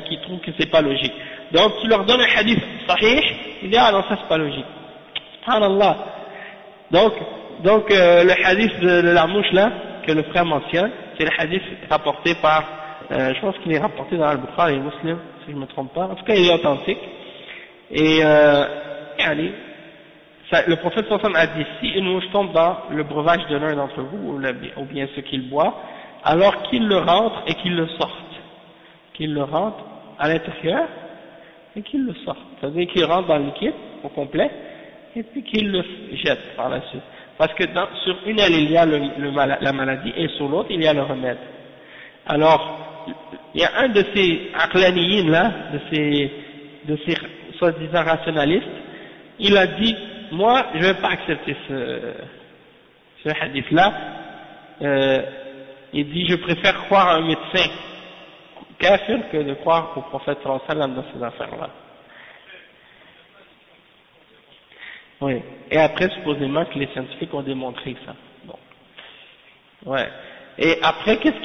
Qui trouvent que c'est pas logique. Donc, tu leur donnes un hadith sahih, ils disent, ah non, ça c'est pas logique. Subhanallah. Donc, le hadith de la mouche là, que le frère mentionne, c'est le hadith rapporté par, je pense qu'il est rapporté dans Al-Bukhari et Muslim, si je ne me trompe pas. En tout cas, il est authentique. Et, le prophète sallallahu alayhi wa sallam a dit, si une mouche tombe dans le breuvage de l'un d'entre vous, ou bien ce qu'il boit, alors qu'il le rentre et qu'il le sorte. Qu'il le rentre à l'intérieur et qu'il le sorte. C'est-à-dire qu'il rentre dans le liquide au complet et puis qu'il le jette par la suite. Parce que sur une aile il y a la maladie et sur l'autre il y a le remède. Alors, il y a un de ces aqlaniyin là, de ces soi-disant rationalistes, il a dit, moi je ne vais pas accepter ce hadith là, il dit je préfère croire à un médecin kafir que de croire au prophète sallallahu alayhi wa sallam dans ces affaires-là. Oui. Et après, supposément que les scientifiques ont démontré ça. Bon. Ouais. Et après, qu'est-ce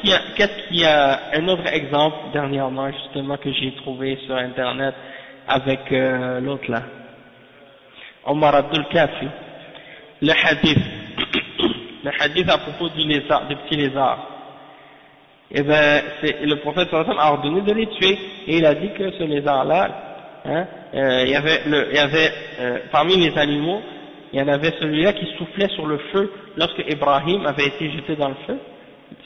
qu'il y a un autre exemple dernièrement, justement, que j'ai trouvé sur Internet avec l'autre là. Omar Abdul Kafi. Le hadith à propos du lézard, des petits lézards. Et ben, le prophète sallallahu alayhi wa sallam a ordonné de les tuer, et il a dit que ce lézard-là, il y avait parmi les animaux, il y en avait celui-là qui soufflait sur le feu lorsque Ibrahim avait été jeté dans le feu.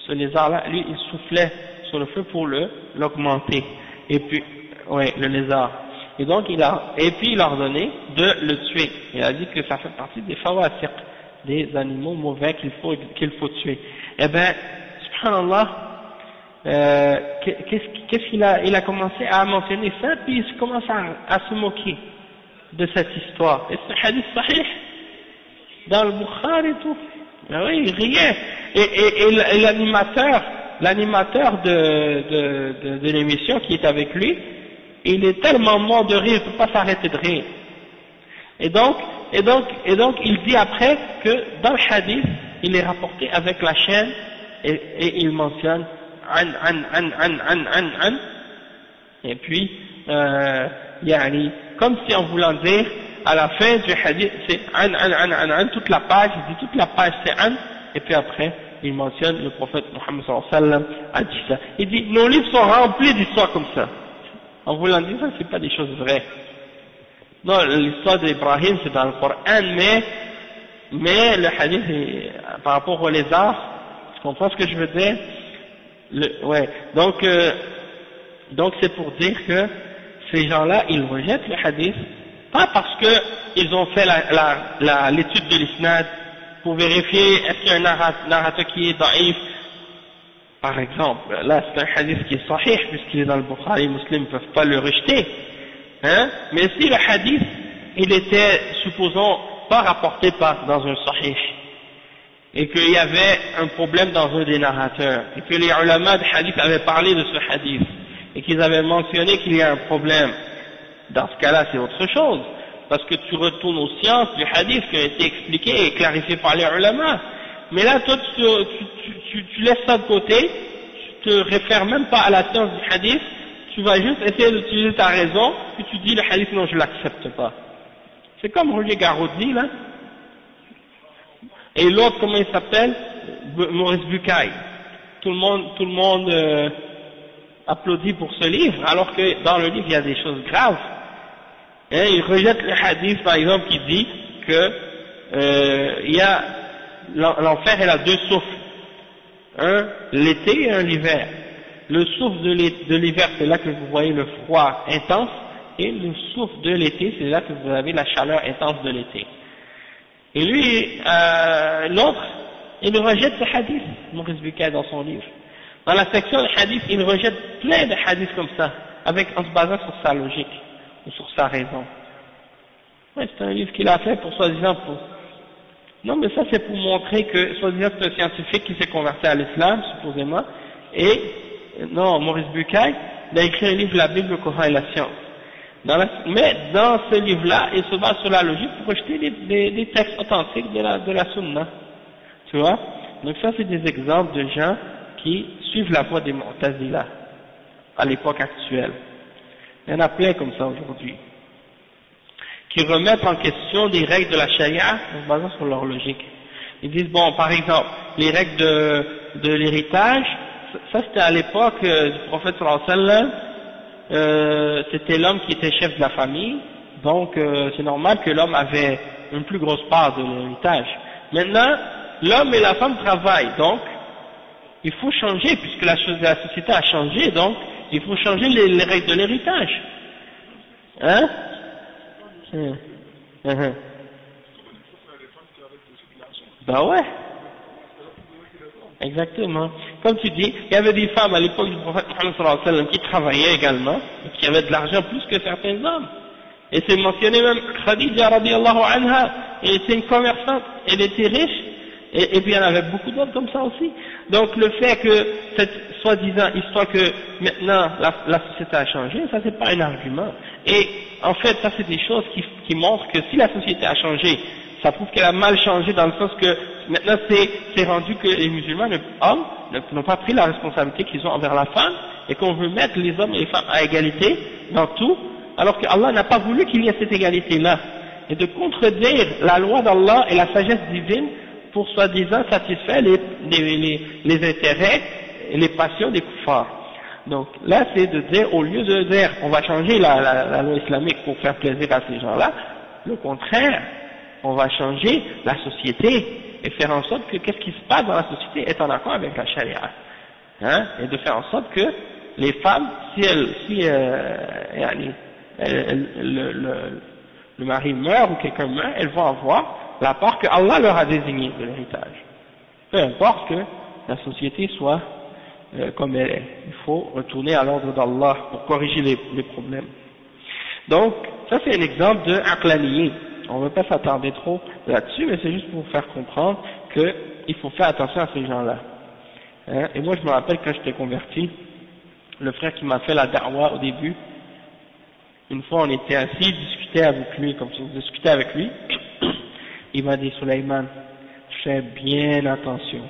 Ce lézard-là, lui, il soufflait sur le feu pour l'augmenter. Et puis, ouais, le lézard. Et donc, il a ordonné de le tuer. Il a dit que ça fait partie des fawasiq, des animaux mauvais qu'il faut tuer. Eh ben, subhanallah, qu'est-ce qu'il a, il a commencé à mentionner ça, puis il commence à se moquer de cette histoire. Et c'est un hadith sahih dans le Bukhari et tout. Ah oui, il riait. Et l'animateur de l'émission qui est avec lui, il est tellement mort de rire, il ne peut pas s'arrêter de rire. Et donc, il dit après que dans le hadith, il est rapporté avec la chaîne, et il mentionne an, et puis, yani, comme si en voulant dire, à la fin du hadith, c'est an, toute la page, il dit toute la page c'est an, et puis après, il mentionne le prophète Mohammed sallallahu alayhi wa sallam a dit ça. Il dit, nos livres sont remplis d'histoires comme ça. En voulant dire ça, c'est pas des choses vraies. Non, l'histoire d'Ibrahim, c'est dans le Coran, mais le hadith, par rapport aux lézards, tu comprends ce que je veux dire? Ouais. Donc c'est pour dire que ces gens-là, ils rejettent le hadith, pas parce que ils ont fait l'étude de l'isnad pour vérifier est-ce qu'il y a un narrateur qui est daïf. Par exemple, là c'est un hadith qui est sahih, puisqu'il est dans le Bukhari, les musulmans ne peuvent pas le rejeter. Hein? Mais si le hadith, il était, supposons, pas rapporté dans un sahih, et qu'il y avait un problème dans un des narrateurs, et que les ulama de hadith avaient parlé de ce hadith, et qu'ils avaient mentionné qu'il y a un problème, dans ce cas-là c'est autre chose, parce que tu retournes aux sciences du hadith qui a été expliqué et clarifié par les ulama. Mais là, toi, tu laisses ça de côté, tu te réfères même pas à la science du hadith, tu vas juste essayer d'utiliser ta raison, puis tu dis le hadith, non, je l'accepte pas. C'est comme Roger Garaudy, là, et l'autre, comment il s'appelle, Maurice Bucaille. Tout le monde applaudit pour ce livre, alors que dans le livre, il y a des choses graves. Et il rejette le hadith, par exemple, qui dit que il y a l'enfer, il a deux souffles, un l'été et un l'hiver. Le souffle de l'hiver, c'est là que vous voyez le froid intense, et le souffle de l'été, c'est là que vous avez la chaleur intense de l'été. Et lui, l'autre, il rejette ce hadith, Maurice Bucaille, dans son livre. Dans la section de hadith, il rejette plein de hadiths comme ça, en se basant sur sa logique, ou sur sa raison. Ouais, c'est un livre qu'il a fait pour soi-disant Non, mais ça c'est pour montrer que, soi-disant, c'est un scientifique qui s'est converti à l'islam, supposément, et, non, Maurice Bucaille, il a écrit un livre, la Bible, le Coran et la science. Mais dans ce livre-là, il se base sur la logique pour rejeter des textes authentiques de la Sunna. Tu vois? Donc ça, c'est des exemples de gens qui suivent la voie des Mu'tazila à l'époque actuelle. Il y en a plein comme ça aujourd'hui, qui remettent en question des règles de la charia en se basant sur leur logique. Ils disent, bon, par exemple, les règles de l'héritage, ça c'était à l'époque du prophète sallallahu alayhi wa sallam, c'était l'homme qui était chef de la famille, donc c'est normal que l'homme avait une plus grosse part de l'héritage. Maintenant, l'homme et la femme travaillent, donc il faut changer, puisque la société a changé, donc il faut changer les règles de l'héritage. Hein? Ben ouais. Exactement. Comme tu dis, il y avait des femmes à l'époque du prophète Mohammed sallallahu alayhi wa sallam qui travaillaient également, et qui avaient de l'argent plus que certains hommes. Et c'est mentionné même Khadija radiallahu anha, elle était une commerçante, elle était riche, et puis il y en avait beaucoup d'autres comme ça aussi. Donc le fait que cette soi-disant histoire que maintenant la société a changé, ça c'est pas un argument. Et en fait ça c'est des choses qui montrent que si la société a changé, ça prouve qu'elle a mal changé dans le sens que maintenant c'est rendu que les musulmans, les hommes, n'ont pas pris la responsabilité qu'ils ont envers la femme, et qu'on veut mettre les hommes et les femmes à égalité dans tout, alors que Allah n'a pas voulu qu'il y ait cette égalité-là. Et de contredire la loi d'Allah et la sagesse divine pour soi-disant satisfaire les intérêts et les passions des kuffars. Donc là c'est de dire, au lieu de dire on va changer la loi islamique pour faire plaisir à ces gens-là, le contraire, on va changer la société et faire en sorte que qu'est-ce qui se passe dans la société est en accord avec la charia. Hein, et de faire en sorte que les femmes, le mari meurt ou quelqu'un meurt, elles vont avoir la part que Allah leur a désignée de l'héritage. Peu importe que la société soit comme elle est. Il faut retourner à l'ordre d'Allah pour corriger les problèmes. Donc, ça c'est un exemple de aqlaniyin. On ne va pas s'attarder trop là-dessus, mais c'est juste pour vous faire comprendre qu'il faut faire attention à ces gens-là. Hein? Et moi je me rappelle quand j'étais converti, le frère qui m'a fait la da'wa au début, une fois on était assis, discutait avec lui, comme si on discutait avec lui, il m'a dit Sulayman, fais bien attention,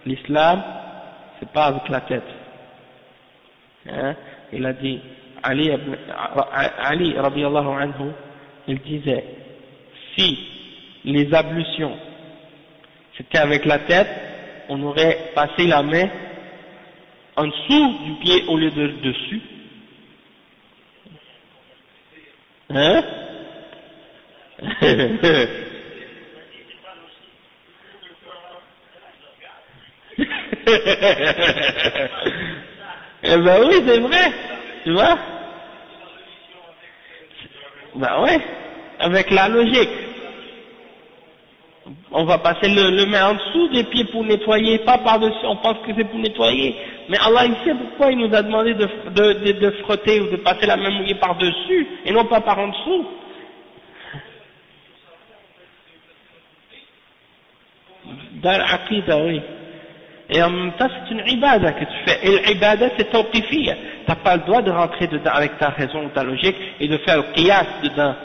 l'islam c'est pas avec la tête. Hein? Il a dit, Ali radiyallahu anhu, il disait, si les ablutions c'était avec la tête, on aurait passé la main en dessous du pied au lieu de dessus. Hein? Eh ben oui, c'est vrai, tu vois? Ben ouais, avec la logique. On va passer le main en dessous des pieds pour nettoyer, pas par-dessus, on pense que c'est pour nettoyer. Mais Allah il sait pourquoi il nous a demandé de frotter ou de passer la main mouillée par-dessus et non pas par en dessous. Dans l'aqida, oui. Et en même temps, c'est une ibada que tu fais. Et l'ibada, c'est tawqifiyya. T'as pas le droit de rentrer dedans avec ta raison ou ta logique et de faire le qiyas dedans.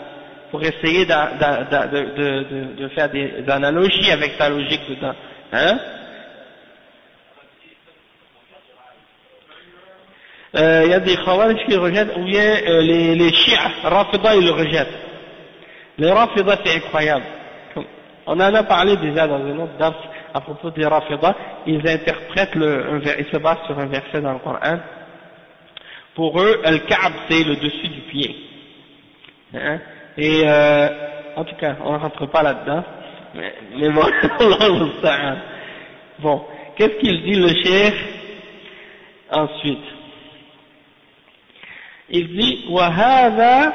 Pour essayer de faire des analogies avec ta logique dedans. Hein? Il y a des khawarij qui le rejettent, ou bien les chiites, Rafida, ils le rejettent. Les Rafida, c'est incroyable. On en a parlé déjà dans un autre dars à propos des Rafida. Ils interprètent ils se basent sur un verset dans le Coran. Pour eux, Al-Ka'b, c'est le dessus du pied. Hein? Et en tout cas, on ne rentre pas là-dedans, mais bon, bon, qu'est-ce qu'il dit le cheikh ensuite? Il dit, وهذا,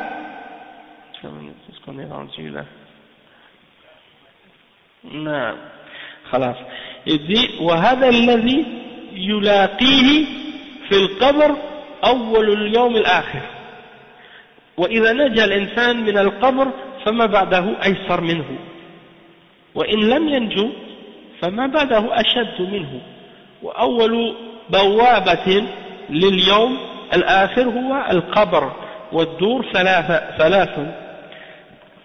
est-ce qu'on est rendu là? Non, خلاص. Il dit, وهذا الذي يلاقيه في القبر أول اليوم الآخر. وإذا نجا الإنسان من القبر فما بعده أيسر منه وإن لم ينجو فما بعده أشد منه وأول بوابة لليوم الآخر هو القبر والدور ثلاث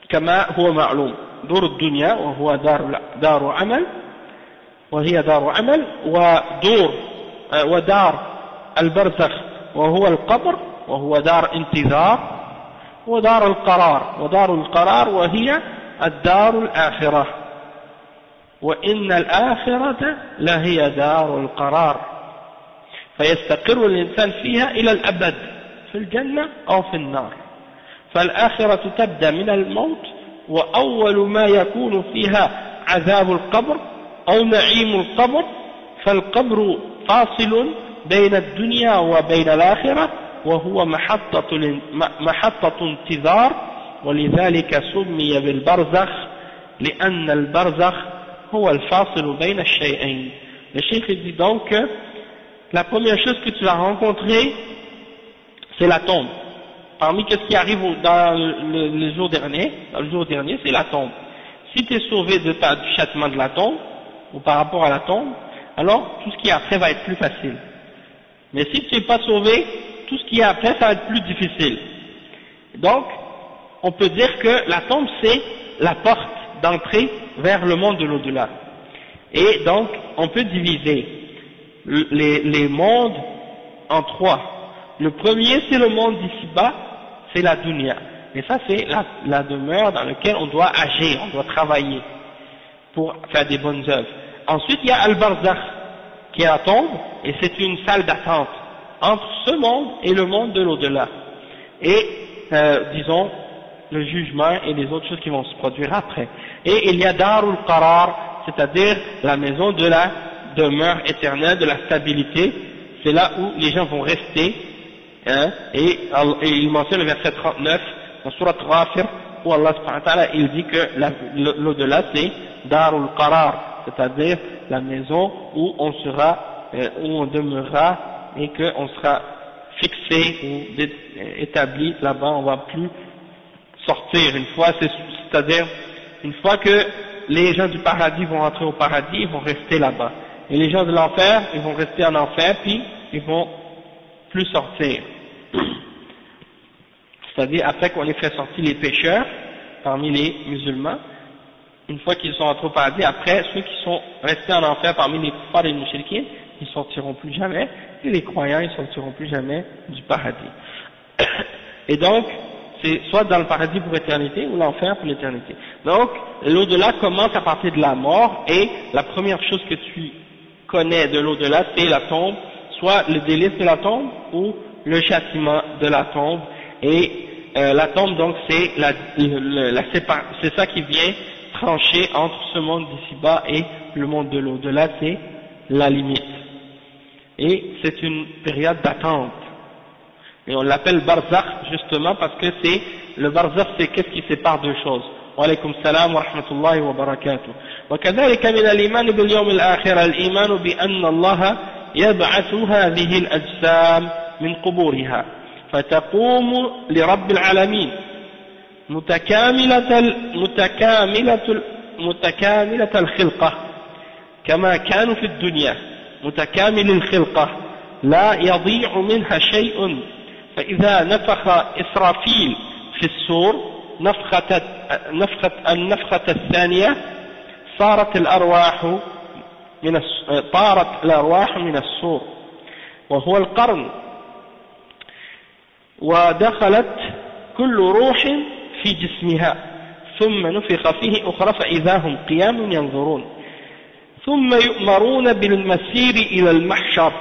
كما هو معلوم دور الدنيا وهو دار عمل وهي دار عمل ودار البرزخ وهو القبر وهو دار انتظار ودار القرار وهي الدار الآخرة وإن الآخرة لهي دار القرار فيستقر الإنسان فيها إلى الأبد في الجنة أو في النار فالآخرة تبدأ من الموت وأول ما يكون فيها عذاب القبر أو نعيم القبر فالقبر فاصل بين الدنيا وبين الآخرة وهو محطة انتظار ولذلك سمي بالبرزخ لأن البرزخ هو الفاصل بين الشيئين. Le cheikh dit donc que la première chose que tu vas rencontrer c'est la tombe. Parmi ce qui arrive dans le jour dernier, c'est la tombe. Si tu es sauvé du châtiment de la tombe ou par rapport à la tombe, alors tout ce qui est après va être plus facile. Mais si tu n'es pas sauvé, tout ce qui est après, ça va être plus difficile. Donc, on peut dire que la tombe, c'est la porte d'entrée vers le monde de l'au-delà. Et donc, on peut diviser les mondes en trois. Le premier, c'est le monde d'ici-bas, c'est la dunya. Et ça, c'est la demeure dans laquelle on doit agir, on doit travailler pour faire des bonnes œuvres. Ensuite, il y a Al-Barzakh, qui est la tombe, et c'est une salle d'attente entre ce monde et le monde de l'au-delà. Et, disons, le jugement et les autres choses qui vont se produire après. Et il y a Darul Qarar, c'est-à-dire la maison de la demeure éternelle, de la stabilité. C'est là où les gens vont rester. Hein, et il mentionne le verset 39, dans Surat Ghafir, où Allah subhanahu wa ta'ala, il dit que l'au-delà c'est Darul Qarar, c'est-à-dire la maison où on sera, où on demeurera et qu'on sera fixé ou établi là-bas, on va plus sortir une fois, c'est-à-dire une fois que les gens du paradis vont rentrer au paradis, ils vont rester là-bas. Et les gens de l'enfer, ils vont rester en enfer, puis ils vont plus sortir. C'est-à-dire après qu'on ait fait sortir les pécheurs parmi les musulmans, une fois qu'ils sont rentrés au paradis, après ceux qui sont restés en enfer parmi les kuffars et les mushrikins, ils sortiront plus jamais, et les croyants, ils sortiront plus jamais du paradis. Et donc, c'est soit dans le paradis pour l'éternité ou l'enfer pour l'éternité. Donc, l'au-delà commence à partir de la mort, et la première chose que tu connais de l'au-delà, c'est la tombe, soit le délice de la tombe ou le châtiment de la tombe. Et la tombe, donc, c'est c'est ça qui vient trancher entre ce monde d'ici-bas et le monde de l'au-delà, c'est la limite. Et c'est une période d'attente. Et on l'appelle barzakh justement parce que c'est le barzakh, c'est qu'est-ce qui sépare deux choses. Wa alaykum salam wa rahmatullahi wa barakatuh. وكذلك من الإيمان باليوم الآخر الإيمان بأن الله يبعث هذه الأجسام من قبورها فتقوم لرب العالمين متكاملة الخلقة كما كانوا في الدنيا متكامل الخلقة لا يضيع منها شيء فإذا نفخ إسرافيل في السور النفخة الثانية طارت الأرواح من السور وهو القرن ودخلت كل روح في جسمها ثم نفخ فيه أخرى فإذا هم قيام ينظرون ثم يؤمرون بالمسير إلى المحشر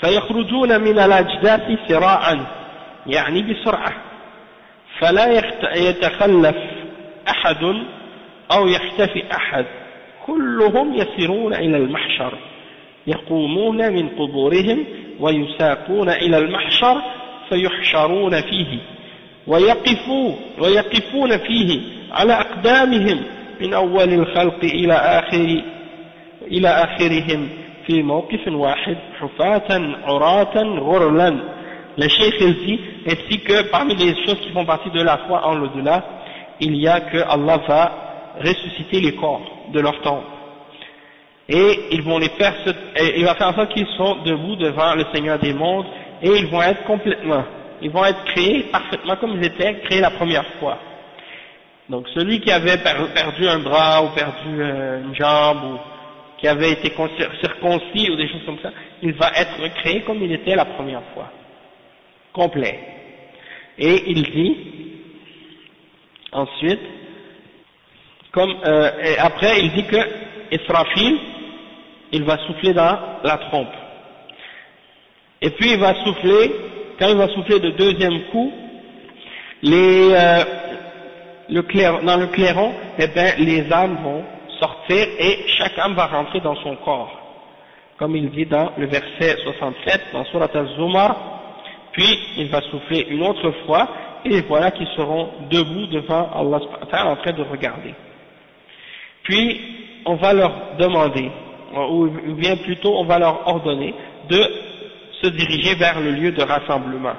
فيخرجون من الأجداث سراعا يعني بسرعة فلا يتخلف أحد أو يختفي أحد كلهم يسيرون إلى المحشر يقومون من قبورهم ويساقون إلى المحشر فيحشرون فيه ويقفون فيه على أقدامهم من أول الخلق إلى آخرهم في موقف واحد حفاة عراة غرلا. Le Cheikh il dit ainsi que parmi les choses qui font partie de la foi en l'au-delà, il y a que Allah va ressusciter les corps de leur tombe et il va faire en sorte qu'ils sont debout devant le Seigneur des mondes et ils vont être créés parfaitement comme ils étaient créés la première fois. Donc celui qui avait perdu un bras ou perdu une jambe ou qui avait été circoncis ou des choses comme ça, il va être créé comme il était la première fois, complet. Et il dit ensuite, et après il dit que Israfil, il va souffler dans la trompe. Et puis il va souffler, quand il va souffler le deuxième coup, dans le clairon, eh bien, les âmes vont sortir et chaque âme va rentrer dans son corps. Comme il dit dans le verset 67, dans Surat Al-Zumar, puis il va souffler une autre fois et voilà qu'ils seront debout devant Allah en train de regarder. Puis on va leur demander, ou bien plutôt on va leur ordonner de se diriger vers le lieu de rassemblement.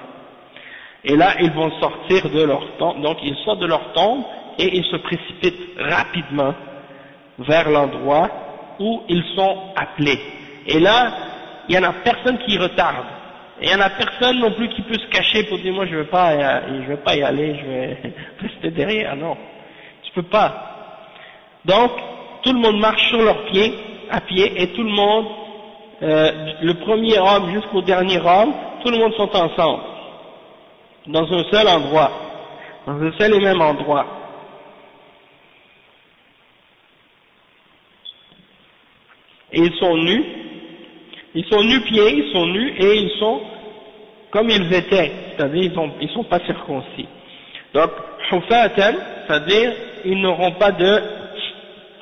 Et là ils vont sortir de leur tombe, donc ils sortent de leur tombe et ils se précipitent rapidement vers l'endroit où ils sont appelés. Et là, il n'y en a personne qui retarde. Et il n'y en a personne non plus qui peut se cacher pour dire moi je ne vais pas y aller, je vais rester derrière. Non, tu peux pas. Donc, tout le monde marche sur leurs pieds, à pied, et tout le monde, le premier homme jusqu'au dernier homme, tout le monde sont ensemble, dans un seul endroit, dans un seul et même endroit. Et ils sont nus pieds, ils sont nus et ils sont comme ils étaient, c'est-à-dire ils sont pas circoncis. Donc, hufatan, c'est-à-dire ils n'auront pas de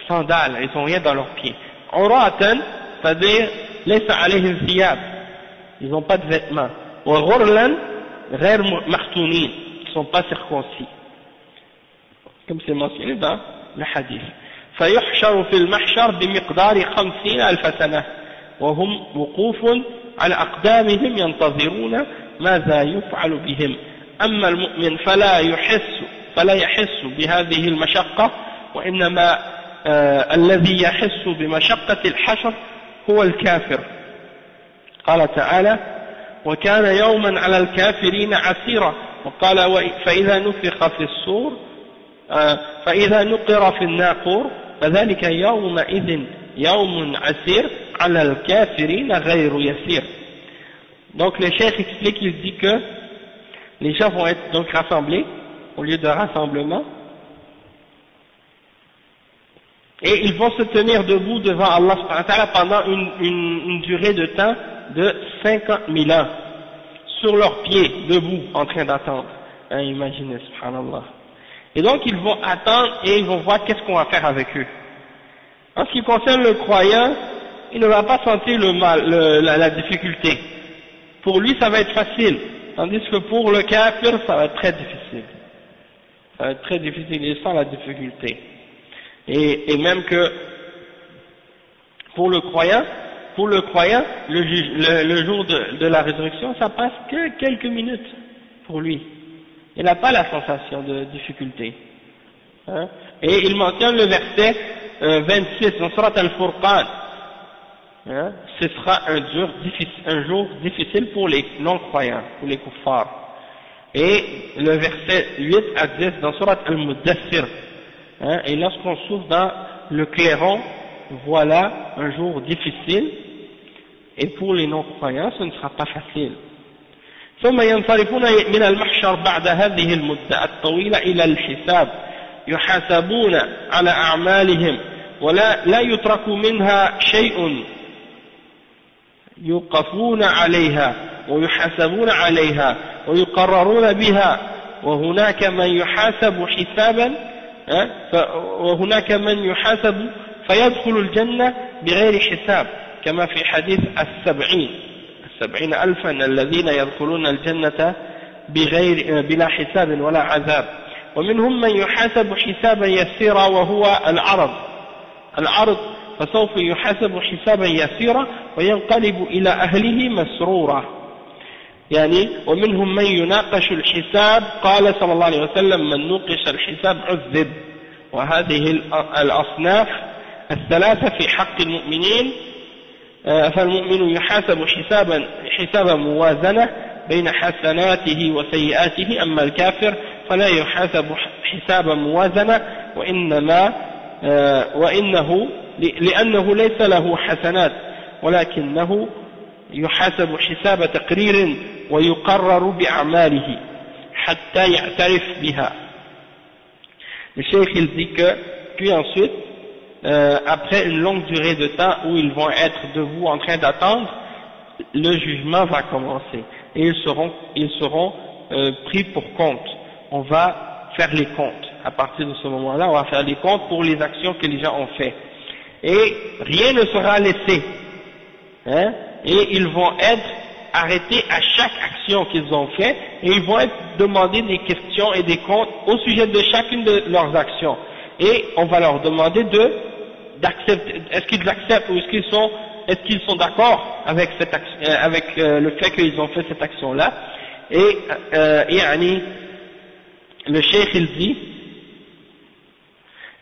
sandales, ils n'ont rien dans leurs pieds. Uratan, c'est-à-dire laysa alayhim thiyab, ils n'ont pas de vêtements. Wa ghurlan, ghayr mahtounin, ils ne sont pas circoncis, comme c'est mentionné dans le hadith. فيحشر في المحشر بمقدار 50,000 سنة وهم وقوف على أقدامهم ينتظرون ماذا يفعل بهم. أما المؤمن فلا يحس بهذه المشقة، وإنما الذي يحس بمشقة الحشر هو الكافر. قال تعالى: وكان يوما على الكافرين عسيرا. وقال: فإذا نفخ في الصور فإذا نقر في الناقور فذلك يومئذ يوم عسير على الكافرين غير يسير. Donc le cheikh explique, il dit que les gens vont être donc rassemblés au lieu de rassemblement, et ils vont se tenir debout devant Allah subhanahu wa ta'ala pendant une durée de temps de 50 000 ans, sur leurs pieds, debout, en train d'attendre. Hein, imaginez, subhanallah. Et donc ils vont attendre et ils vont voir qu'est-ce qu'on va faire avec eux. En ce qui concerne le croyant, il ne va pas sentir le mal, la difficulté. Pour lui ça va être facile, tandis que pour le kafir ça va être très difficile. Ça va être très difficile, il sent la difficulté. Et même que pour le croyant, le jour de la résurrection, ça passe que quelques minutes pour lui. Il n'a pas la sensation de difficulté. Hein? Et il mentionne le verset 26 dans Surat Al-Furqan. Hein? Ce sera un jour difficile pour les non-croyants, pour les kuffars. Et le verset 8 à 10 dans Surat Al-Muddassir. Hein? Et lorsqu'on s'ouvre dans le clairon, voilà un jour difficile, et pour les non-croyants ce ne sera pas facile. ثم ينصرفون من المحشر بعد هذه المدة الطويلة إلى الحساب يحاسبون على أعمالهم ولا يترك منها شيء يوقفون عليها ويحاسبون عليها ويقررون بها وهناك من يحاسب فيدخل الجنة بغير حساب كما في حديث 70,000 الذين يدخلون الجنة بلا حساب ولا عذاب. ومنهم من يحاسب حسابا يسيرا وهو العرض فسوف يحاسب حسابا يسيرا وينقلب إلى أهله مسرورا. يعني ومنهم من يناقش الحساب قال صلى الله عليه وسلم من نوقش الحساب عذب. وهذه الأصناف الثلاثة في حق المؤمنين، فالمؤمن يحاسب حسابا موازنة بين حسناته وسيئاته، أما الكافر فلا يحاسب حسابا موازنة لأنه ليس له حسنات ولكنه يحاسب حساب تقرير ويقرر بأعماله حتى يعترف بها. Le cheikh il dit que, puis ensuite, après une longue durée de temps où ils vont être debout en train d'attendre, le jugement va commencer et ils seront pris pour compte. On va faire les comptes. À partir de ce moment-là, on va faire les comptes pour les actions que les gens ont fait. Et rien ne sera laissé. Hein? Et ils vont être arrêtés à chaque action qu'ils ont fait et ils vont être demandés des questions et des comptes au sujet de chacune de leurs actions. Et on va leur demander d'accepter, est-ce qu'ils acceptent ou est-ce qu'ils sont d'accord avec cette action, avec le fait qu'ils ont fait cette action-là. Et le cheikh il dit,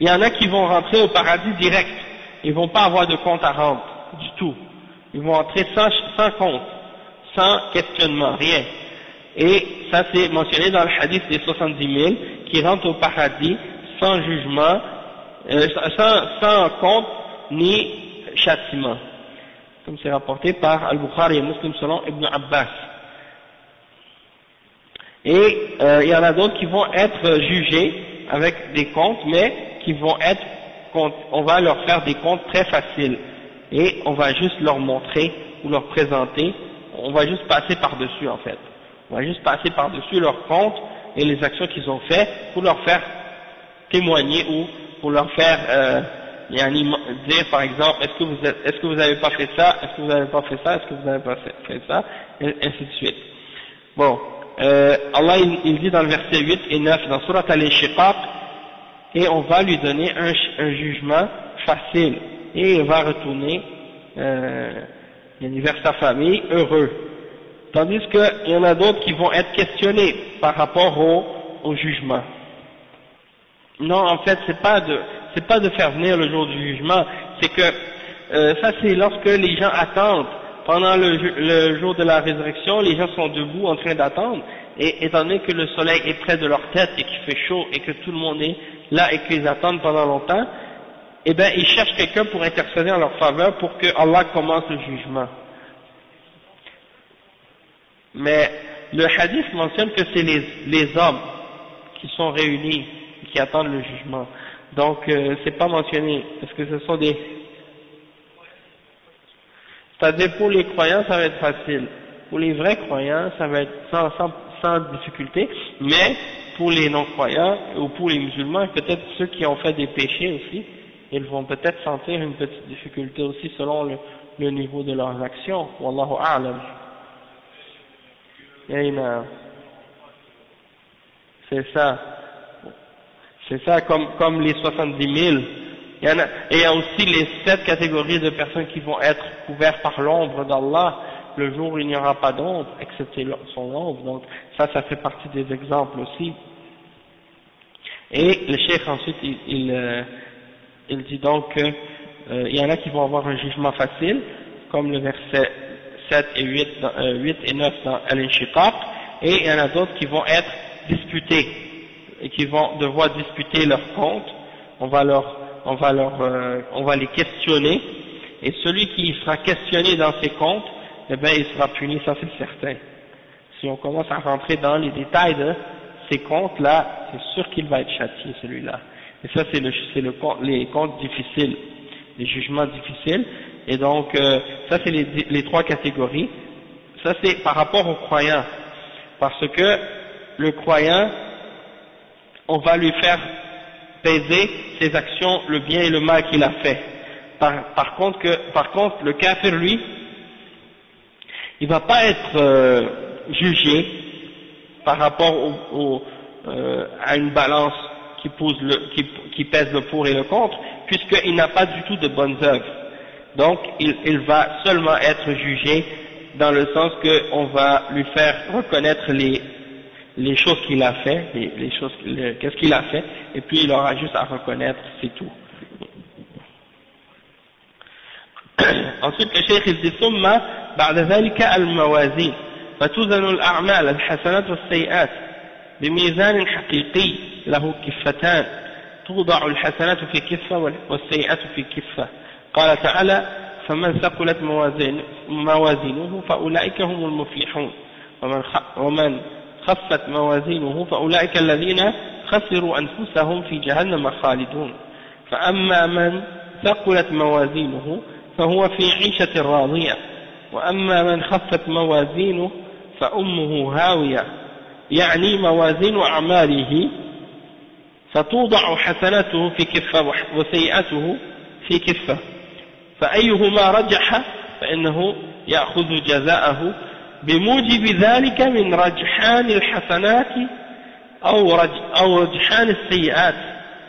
il y en a qui vont rentrer au paradis direct, ils vont pas avoir de compte à rendre du tout, ils vont entrer sans compte, sans questionnement, rien. Et ça c'est mentionné dans le hadith des 70 000 qui rentrent au paradis sans jugement, sans compte ni châtiment, comme c'est rapporté par Al-Bukhari et Muslim selon Ibn Abbas. Et il y en a d'autres qui vont être jugés avec des comptes, mais qui vont être, on va leur faire des comptes très faciles, et on va juste leur montrer ou leur présenter, on va juste passer par-dessus en fait, on va juste passer par-dessus leurs comptes et les actions qu'ils ont fait pour leur faire témoigner ou pour leur faire dire par exemple est-ce que vous avez pas fait ça, est-ce que vous n'avez pas fait ça, est-ce que vous n'avez pas fait ça, et ainsi de suite. Bon, Allah il dit dans le verset 8 et 9 dans Surat Al-Inshiqaq et on va lui donner un jugement facile, et il va retourner vers sa famille heureux. Tandis qu'il y en a d'autres qui vont être questionnés par rapport au jugement. Non, en fait, c'est pas de faire venir le jour du jugement, c'est que ça c'est lorsque les gens attendent. Pendant le jour de la résurrection, les gens sont debout en train d'attendre, et étant donné que le soleil est près de leur tête et qu'il fait chaud et que tout le monde est là et qu'ils attendent pendant longtemps, eh bien ils cherchent quelqu'un pour intercéder en leur faveur pour que Allah commence le jugement. Mais le hadith mentionne que c'est les hommes qui sont réunis et qui attendent le jugement. Donc c'est pas mentionné, parce que ce sont des... C'est-à-dire pour les croyants ça va être facile, pour les vrais croyants ça va être sans difficulté, mais pour les non-croyants ou pour les musulmans, peut-être ceux qui ont fait des péchés aussi, ils vont peut-être sentir une petite difficulté aussi selon le niveau de leurs actions. Wallahu a'lam. C'est ça comme les 70 000. Et il y a aussi les 7 catégories de personnes qui vont être couvertes par l'ombre d'Allah le jour où il n'y aura pas d'ombre, excepté son ombre. Donc ça fait partie des exemples aussi. Et le cheikh ensuite il dit donc qu'il y en a qui vont avoir un jugement facile, comme le verset 7 et 8 et 9 dans Al-Inshiqaq, et il y en a d'autres qui vont être disputés et qui vont devoir disputer leur compte. On va les questionner, et celui qui sera questionné dans ses comptes, eh bien il sera puni, ça c'est certain. Si on commence à rentrer dans les détails de ces comptes-là, c'est sûr qu'il va être châtié celui-là. Et ça c'est les comptes difficiles, les jugements difficiles. Et donc ça c'est les 3 catégories. Ça c'est par rapport aux croyants, parce que le croyant, on va lui faire peser ses actions, le bien et le mal qu'il a fait. Par contre, le kafir, lui, il va pas être jugé par rapport à une balance qui pèse le pour et le contre, puisqu'il n'a pas du tout de bonnes œuvres. Donc, il va seulement être jugé dans le sens qu'on va lui faire reconnaître les choses qu'il a fait, qu'est-ce qu'il a fait, et puis il aura juste à reconnaître, c'est tout. Ensuite le cheikh il dit ثم بعد ذلك الموازين فتوزن الأعمال الحسنات والسيئات بميزان حقيقي له كفتان توضع الحسنات في كفة والسيئات في كفة. قال تعالى فمن ثقلت موازينه فأولئك هم المفلحون ومن خفت موازينه فأولئك الذين خسروا أنفسهم في جهنم خالدون. فأما من ثقلت موازينه فهو في عيشة راضية وأما من خفت موازينه فأمه هاوية، يعني موازين أعماله فتوضع حسناته في كفة وسيئته في كفة، فأيهما رجح فإنه يأخذ جزاءه بموجب ذلك من رجحان الحسنات أو رجحان السيئات،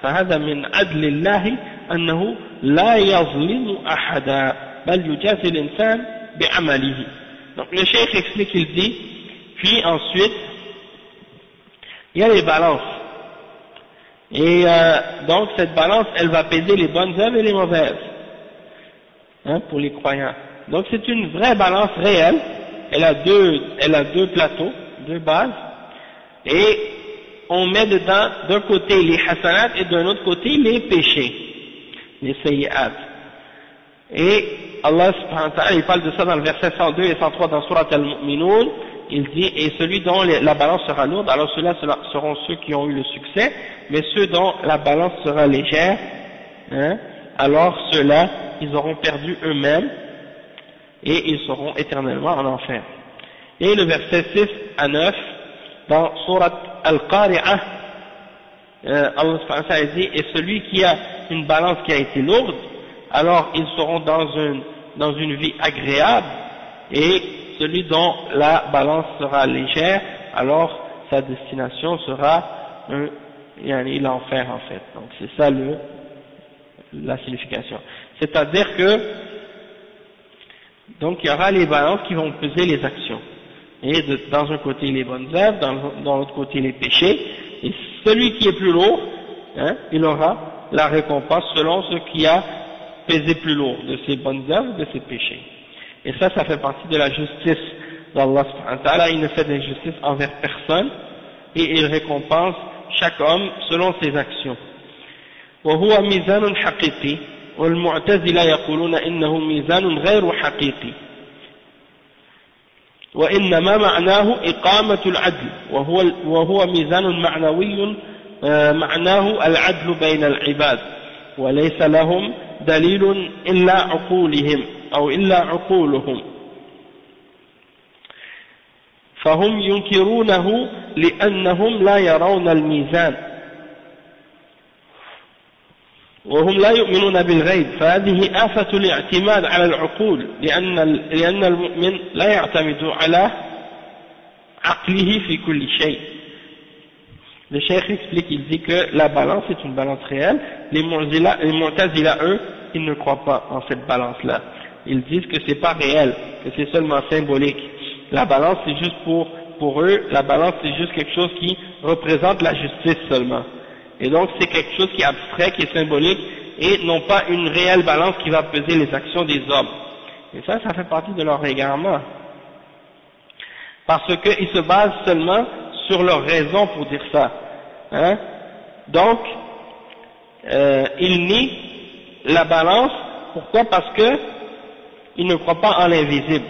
فهذا من عدل الله أنه لا يظلم أحدا بل يجازي الإنسان بعمله. Donc le cheikh explique, il dit, puis ensuite il y a les balances, et donc cette balance elle va peser les bonnes œuvres et les mauvaises, pour les croyants. Donc c'est une vraie balance réelle, elle a deux plateaux, deux bases, et on met dedans d'un côté les hasanat et d'un autre côté les péchés, les sayyi'at. Et Allah subhanahu wa ta'ala il parle de ça dans le verset 102 et 103 dans Surat Al-Mu'minun. Il dit, et celui dont la balance sera lourde, alors ceux-là seront ceux qui ont eu le succès, mais ceux dont la balance sera légère, alors ceux-là ils auront perdu eux-mêmes et ils seront éternellement en enfer. Et le verset 6 à 9 dans Surat Al-Qari'ah, Allah subhanahu wa ta'ala dit, et celui qui a une balance qui a été lourde, alors ils seront dans une vie agréable, et celui dont la balance sera légère, alors sa destination sera l'enfer en fait. Donc c'est ça la signification. C'est-à-dire que donc il y aura les balances qui vont peser les actions. Et dans un côté les bonnes œuvres, dans l'autre côté les péchés, et celui qui est plus lourd, il aura la récompense selon ce qui a pesé plus lourd de ses bonnes œuvres, de ses péchés. Et ça fait partie de la justice d'Allah subhanahu wa ta'ala. Il ne fait d'injustice envers personne, et il récompense chaque homme selon ses actions. وهو ميزان حقيقي والمعتزلة يقولون إنه ميزان غير حقيقي وإنما معناه إقامة العدل وهو ميزان معنوي معناه العدل بين العباد وليس لهم دليل إلا عقولهم أو إلا عقولهم فهم ينكرونه لأنهم لا يرون الميزان وهم لا يؤمنون بالغيب فهذه آفة الاعتماد على العقول لأن المؤمن لا يعتمد على عقله في كل شيء. Le cheikh explique, il dit que la balance est une balance réelle. Les Mu'tazila, eux, ils ne croient pas en cette balance-là. Ils disent que c'est pas réel, que c'est seulement symbolique. La balance, c'est juste pour eux, la balance, c'est juste quelque chose qui représente la justice seulement. Et donc, c'est quelque chose qui est abstrait, qui est symbolique, et non pas une réelle balance qui va peser les actions des hommes. Et ça fait partie de leur égarement. Parce qu'ils se basent seulement sur leur raison pour dire ça. Donc, ils nient la balance. Pourquoi? Parce que ils ne croient pas en l'invisible.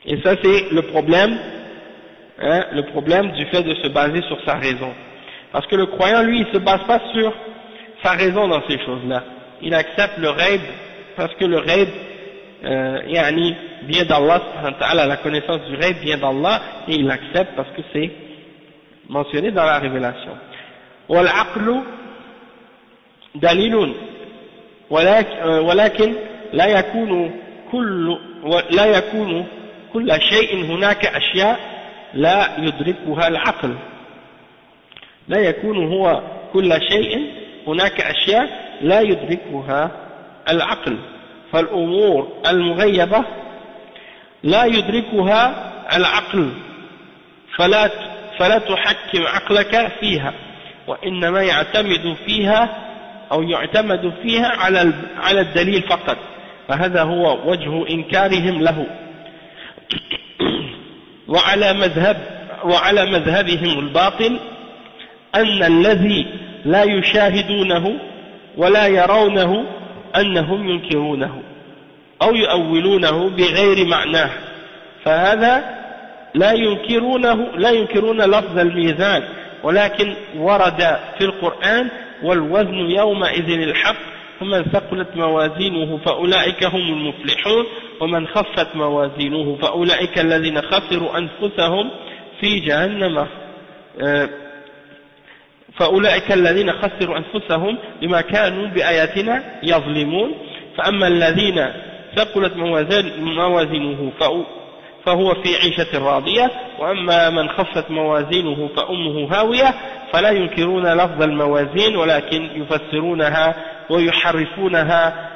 Et ça, c'est le problème du fait de se baser sur sa raison. Parce que le croyant, lui, il ne se base pas sur sa raison dans ces choses-là. Il accepte le ghaib parce que le ghaib vient d'Allah, la connaissance du ghaib vient d'Allah, et il l'accepte parce que c'est mentionné dans la révélation. والعقل دليل ولكن لا يكون كل شيء هناك أشياء لا يدركها العقل لا يكون هو كل شيء هناك أشياء لا يدركها العقل فالأمور المغيبة لا يدركها العقل فلا تحكم عقلك فيها وإنما يعتمد فيها على الدليل فقط فهذا هو وجه إنكارهم له وعلى مذهبهم الباطل أن الذي لا يشاهدونه ولا يرونه أنهم ينكرونه أو يؤولونه بغير معناه فهذا لا ينكرون لفظ الميزان ولكن ورد في القرآن والوزن يومئذ الحق فمن ثقلت موازينه فأولئك هم المفلحون ومن خفت موازينه فأولئك الذين خسروا أنفسهم في جهنم فأولئك الذين خسروا أنفسهم بما كانوا بآياتنا يظلمون فأما الذين ثقلت موازينه فهو في عيشة راضية وأما من خفت موازينه فأمه هاوية فلا ينكرون لفظ الموازين ولكن يفسرونها ويحرفونها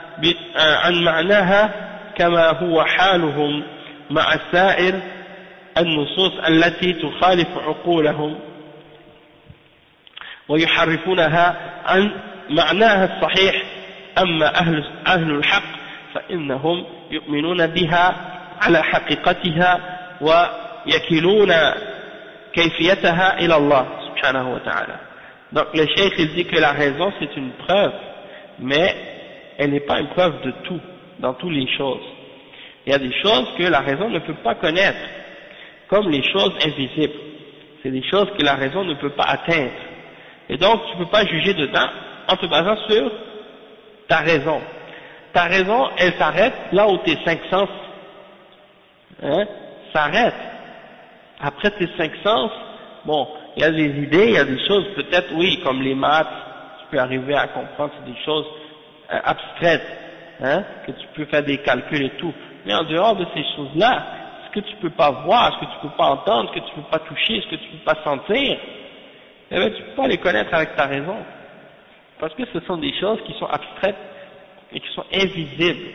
عن معناها كما هو حالهم مع سائر النصوص التي تخالف عقولهم ويحرفونها عن معناها الصحيح أما أهل الحق فإنهم يؤمنون بها على حقيقتها ويكلون كيفيتها إلى الله سبحانه وتعالى. Donc le cheikh il dit que la raison c'est une preuve, mais elle n'est pas une preuve de tout, dans toutes les choses. Il y a des choses que la raison ne peut pas connaître, comme les choses invisibles. C'est des choses que la raison ne peut pas atteindre. Et donc tu ne peux pas juger dedans en te basant sur ta raison. Ta raison, elle s'arrête là où tes cinq sens s'arrêtent. Après tes cinq sens, bon, il y a des idées, il y a des choses peut-être, oui, comme les maths, tu peux arriver à comprendre, c'est des choses abstraites, que tu peux faire des calculs et tout. Mais en dehors de ces choses-là, ce que tu peux pas voir, ce que tu peux pas entendre, ce que tu peux pas toucher, ce que tu peux pas sentir, eh bien, tu peux pas les connaître avec ta raison. Parce que ce sont des choses qui sont abstraites et qui sont invisibles.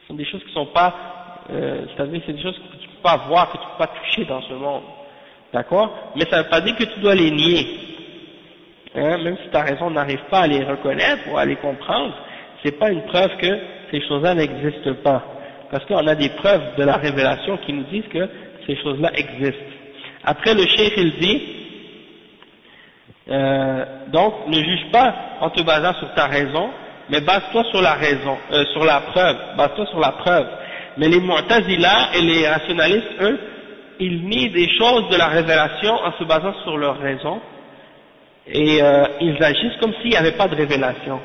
Ce sont des choses qui sont pas, c'est-à-dire c'est des choses que tu peux pas voir, que tu peux pas toucher dans ce monde. D'accord? Mais ça ne veut pas dire que tu dois les nier. Hein? Même si ta raison n'arrive pas à les reconnaître ou à les comprendre, c'est pas une preuve que ces choses-là n'existent pas. Parce qu'on a des preuves de la révélation qui nous disent que ces choses-là existent. Après, le cheikh, il dit, donc, ne juge pas en te basant sur ta raison, mais base-toi sur la raison, sur la preuve, base-toi sur la preuve. Mais les Mu'tazila et les rationalistes, eux, ils nient des choses de la révélation en se basant sur leur raison, et ils agissent comme s'il n'y avait pas de révélation.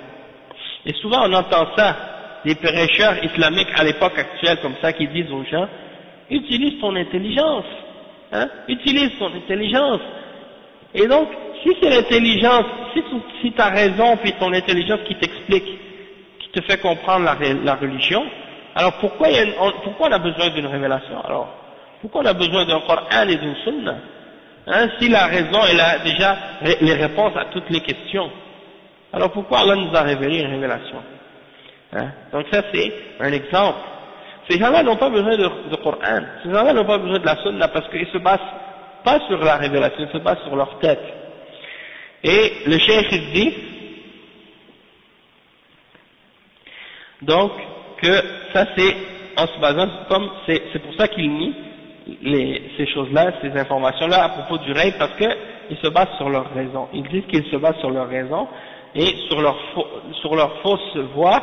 Et souvent on entend ça, des prêcheurs islamiques à l'époque actuelle comme ça qui disent aux gens, utilise ton intelligence, hein, utilise ton intelligence. Et donc, si c'est l'intelligence, si ta raison puis ton intelligence qui t'explique, qui te fait comprendre la religion, alors pourquoi on a besoin d'une révélation alors? Pourquoi on a besoin d'un Coran et d'une Sunna, hein, si la raison elle a déjà les réponses à toutes les questions? Alors pourquoi Allah nous a révélé une révélation, hein? Donc ça c'est un exemple. Ces gens-là n'ont pas besoin de Coran, ces gens-là n'ont pas besoin de la Sunna parce qu'ils se basent pas sur la révélation, ils se basent sur leur tête. Et le cheikh il dit donc que ça c'est en se basant comme c'est pour ça qu'il nie ces choses-là, ces informations-là à propos du rêve, parce qu'ils se basent sur leur raison. Ils disent qu'ils se basent sur leur raison et sur leur fausse voie,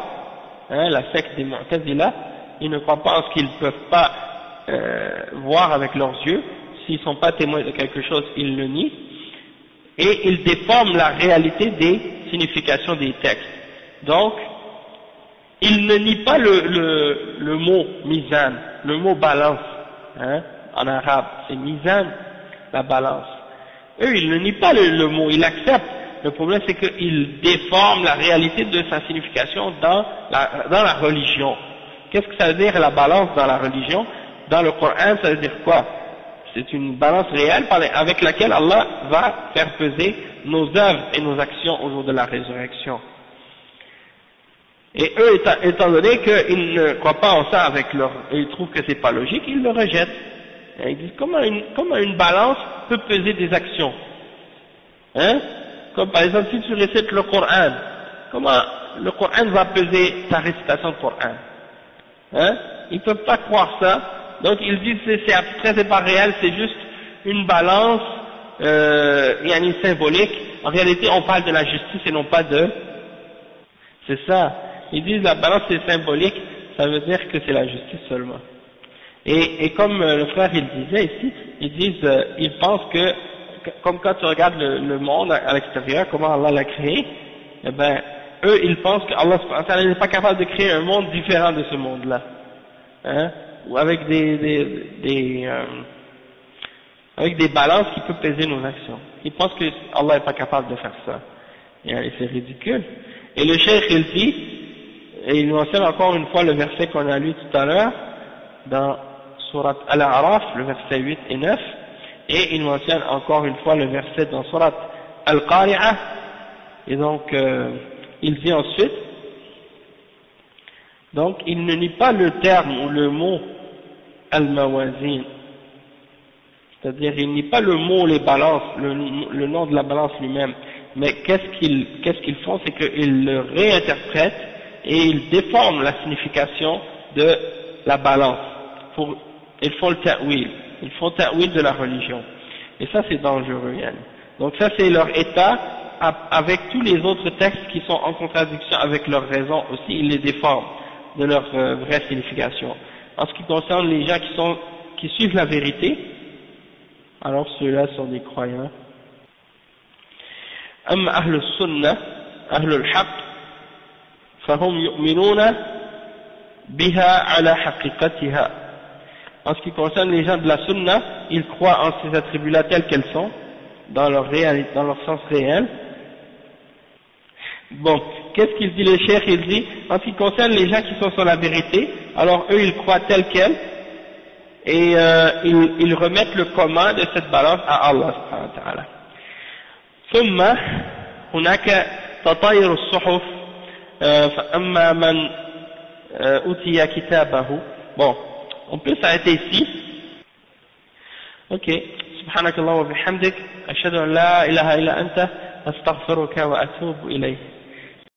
hein, la secte des Mu'tazila. Ils ne croient pas en ce qu'ils ne peuvent pas voir avec leurs yeux. S'ils ne sont pas témoins de quelque chose, ils le nient. Et ils déforment la réalité des significations des textes. Donc, ils ne nient pas le mot mizan, le mot balance, hein, en arabe, c'est mizan, la balance. Eux, ils ne nient pas le mot, ils l'acceptent. Le problème, c'est qu'ils déforment la réalité de sa signification dans la religion. Qu'est-ce que ça veut dire la balance dans la religion? Dans le Coran, ça veut dire quoi? C'est une balance réelle avec laquelle Allah va faire peser nos œuvres et nos actions au jour de la résurrection. Et eux, étant donné qu'ils ne croient pas en ça ils trouvent que c'est pas logique, ils le rejettent. Et ils disent comment une balance peut peser des actions, hein? Comme par exemple si tu récites le Coran, comment le Coran va peser ta récitation de Coran, hein? Ils peuvent pas croire ça. Donc ils disent c'est abstrait, c'est pas réel, c'est juste une balance symbolique. En réalité on parle de la justice et non pas c'est ça. Ils disent la balance c'est symbolique, ça veut dire que c'est la justice seulement. Et comme le frère il disait ici, ils pensent que comme quand tu regardes le monde à l'extérieur, comment Allah l'a créé, eh ben eux ils pensent qu'Allah n'est pas capable de créer un monde différent de ce monde-là, hein? Ou avec avec des balances qui peuvent peser nos actions. Ils pensent que Allah n'est pas capable de faire ça. Et c'est ridicule. Et le cheikh il dit, et il nous enseigne encore une fois le verset qu'on a lu tout à l'heure, dans Surat Al-A'raf, le verset 8 et 9, et il nous enseigne encore une fois le verset dans Surat Al-Qari'ah, et donc il dit ensuite, donc il ne nie pas le terme ou le mot Al-Mawazin, c'est-à-dire il nie pas le mot les balances, le nom de la balance lui-même, mais qu'est-ce qu'ils font, c'est qu'ils le réinterprètent et ils déforment la signification de la balance. Ils font le ta'wil, ils font ta'wil de la religion. Et ça c'est dangereux, Yann. Donc ça c'est leur état avec tous les autres textes qui sont en contradiction avec leur raison aussi, ils les déforment de leur vraie signification. En ce qui concerne les gens qui suivent la vérité, alors ceux-là sont des croyants. أما أهل السنة أهل الحق فهم يؤمنون بها على حقيقتها. En ce qui concerne les gens de la sunna, ils croient en ces attributs-là tels qu'elles sont, dans leur réalité, dans leur sens réel. Bon, qu'est-ce qu'il dit le cheikh? Il dit, en ce qui concerne les gens qui sont sur la vérité, alors eux ils croient tels quels, et ils remettent le commun de cette balance à Allah subhanahu wa ta'ala. ثم هناك تطاير الصحف فأما من أوتي كتابه. Bon, on peut s'arrêter ici. Ok. سبحانك اللهم وبحمدك أشهد أن لا إله إلا أنت أستغفرك وأتوب إليك.